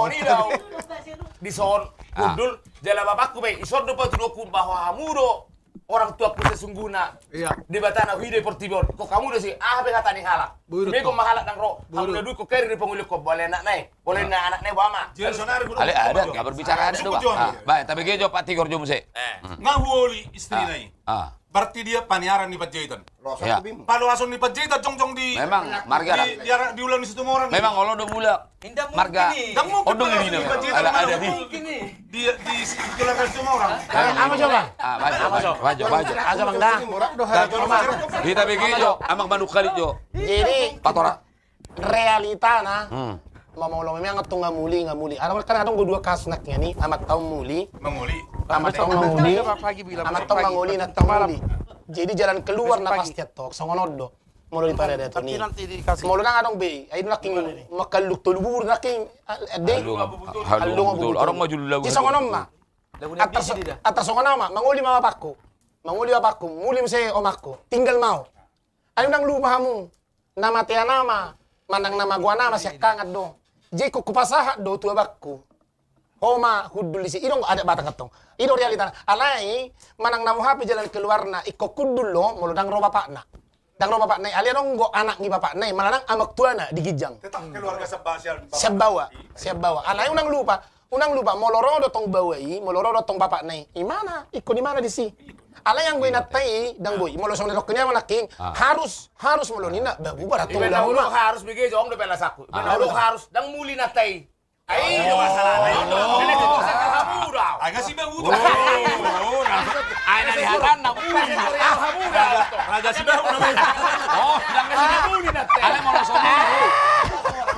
Di son, kudul, jala bapakku be, isor do patulokun bahwa hamuro orang tuaku sesungguhnya Iya. di batana hide portibon. Kok kamu udah sih, be kata ni halak. Burut Me ko to. mahalak nang ro. Kamu udah duit ko keri di pengulik ko, boleh nak nai, boleh nak anak nai bama. Jadi sonari guru. Ale ada enggak berbicara ada dua. Baik, tapi gejo Pak Tigor jo muse. Ngahuoli istri nai. Ah. Berarti dia paniaran di Pajaitan. Rosa Ya. bim. Palu ason di Pajaitan jong di Memang marga. di ulang di situ orang. Memang kalau udah mula marga. Dang mungkin Odong pernah ini di namanya. Pajaitan Ada mana di. mungkin di ulang di situ orang. Ama coba. Ah, baju. Aga mangda. Morak do hada to. Kita bikin jo, amang banduk kali jo. Jadi Patora. realita na mamaulo memang ngatong ngamuli. Alam kan adong dua kasus naknya ni amat tahu muli. Menguli. Amat tahu manguli. Amat tahu manguli na tahu muli. Jadi jalan keluar na pasti atok songonod do. Molo di pada dato ni. Molo nang adong be, ay naking makaluk tulubur naking ade. Halung betul. Orang maju lagu. Di songonom ma. Atas songonom ma, manguli mama pakku. Manguli bapakku, muli saya omakku. Tinggal mau. Ayo nang lupa kamu. Nama tia nama, manang nama gua nama siya kangat do. Jadi kupasahat do tua bakku. Homa hudul isi idong ada batang katong. Ido realita. Alai manang namu hapi jalan keluar na iko kudul lo mulu dang ro bapak na. Dang ro bapak na alia dong go anak ni bapak na malanang amak tua na digijang. Tetap keluarga sebasial. Siap bawa. Alai unang lupa moloro do tong bawai, moloro do tong bapak na. Imana? Iko di mana di si? Alai yang gue natai dang boy molo song nelok kenya malaking harus molo nina babu barat tong Iben ulang nahulog harus bigay jo, ang depela saku. Iben nahulog harus, dang muli natay. Ay, yung masalah na yun. Dili dito sa kahamura. Agak sih bang Ay nalihakan na muli. Raja sih bang Oh, Dang na muli natay. ale mau langsung dulu.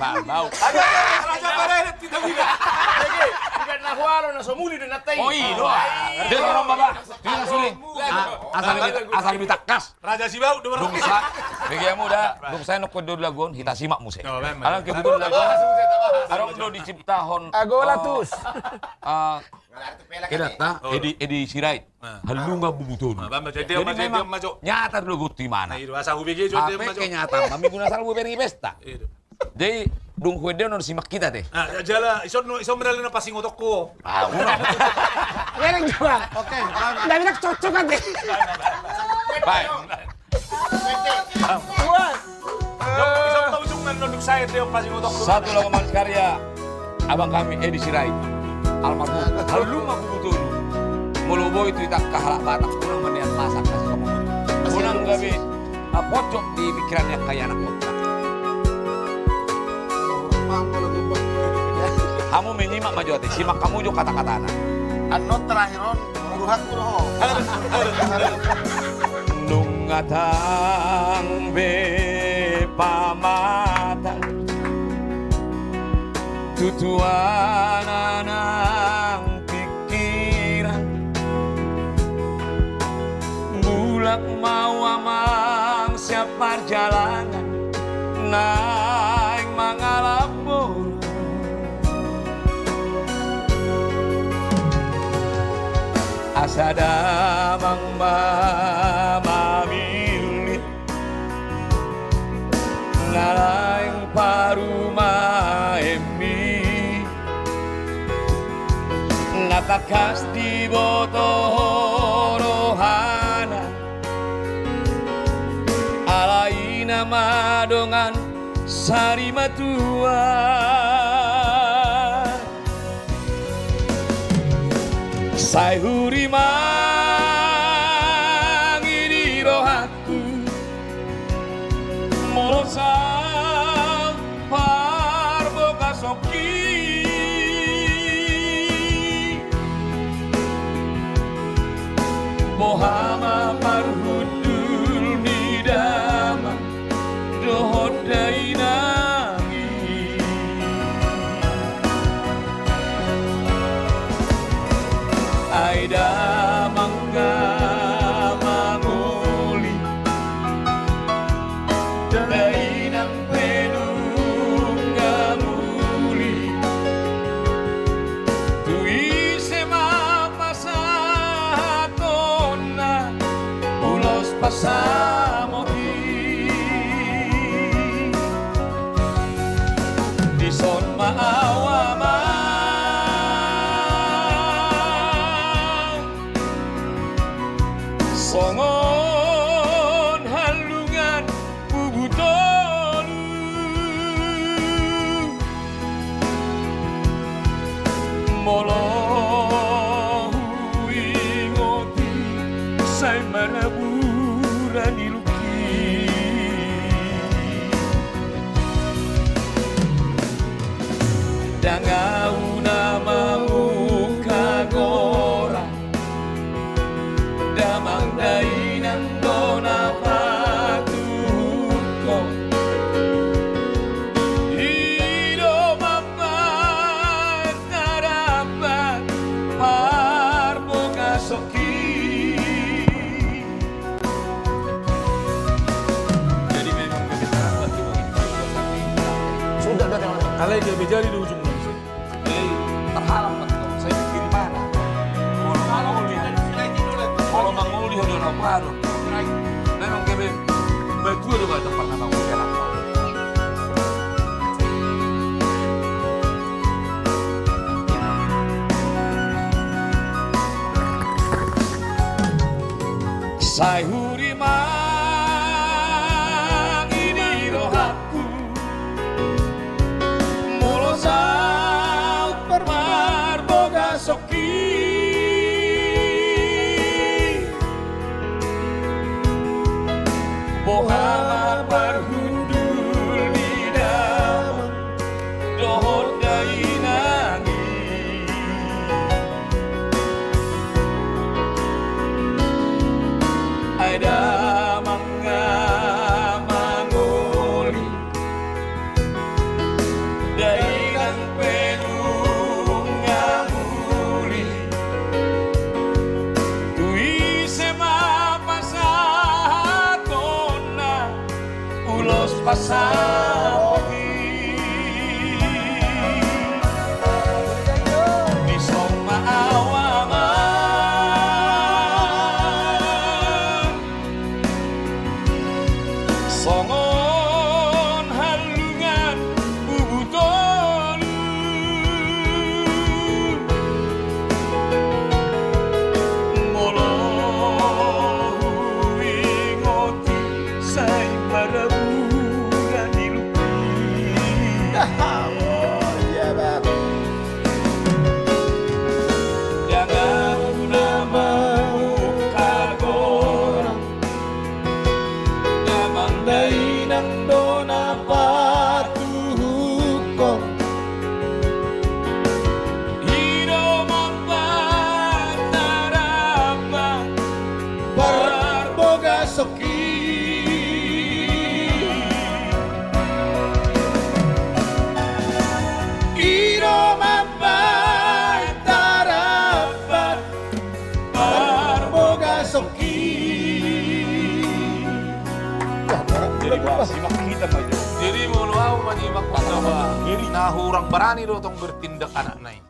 Bau. Raja Paredet kita tidak. Sige, iben nahualo na sumuli din natay. Oh iya. Dia orang bapak. Dia suling. Asal lebih takas. Raja sih bang udah Dung sa, bigyan mo da, dung sa nuk kudo lagon, hita simak mo se. Oh, memang. Alam ke budul lagon. Arong do diciptahon. Agolatus. Kedata, edi sirait. Halunga bubutun. Jadi memang nyata dulu guti mana. Itu asal hubigi jo dia Apa kenyata, mami guna salbu beri pesta. Jadi dung kuede non simak kita teh. Ah, jala iso medali na pasing utok ko. Ah, una. Mereng juga. Oke. Dami nak cocok kan deh. Baik. Iso tahu jung nanduk saya dia pasing utok ko. Satu lagu karya abang kami Edi Sirait. Almarhum halunga bubutun. Mulubo itu tak kahalak batak unang manian masak kasih sama. Unang gabi pocok di pikirannya kayak anak muda. Kamu menyimak maju hati, simak kamu juga kata-kata anak. Ano terakhir buruhan ko no. Nung atang be pamatang tutuanan ng pikiran bulak mawamang sa perjalanan naing mga labor Asadamang mamamili Ngalaing parumaemi Ngatakas di boto rohana Alaina madongan sari matua Sai huri mangi di rohaku Molosa parboka soki Bohama parhudul nidama dohodai nangi Aida mangga manguli Dainang penungga muli Tuise mapasatona Ulos pasamoki Dison maawama Songon halungan bubutolu Molo ingoti say manaburan iluki Dangau nama muka gora Damang dainang dona patuko Hido mapat narapat parboga soki Jadi memang kebetulan waktu itu Sudah dari mana? Alay dia jari di ujung manusia. Jadi terhalang betul. Saya pikir mana? Kalau manguli udah namparo. Memang kebe berdua udah banyak pernah manguli anak. Sai huri mangi di rohaku Mulo saut permarboga soki Bohama parhundul nidama Dohor dainangi Aida mangga mangoli Dainang penungga muli Tuise mapasatona Ulos pasamoki Disong maawama Songon halungan bubutolu Molo ingoti say maraburan iluki Jangan nama kagora Damang dainang dona patuhukong Hido mampat narapa Barboga soki Hido mampat narapa Barboga soki Jadi simak kita aja. Jadi mau lu menyimak apa? Nah, orang berani lo tong bertindak anak naik.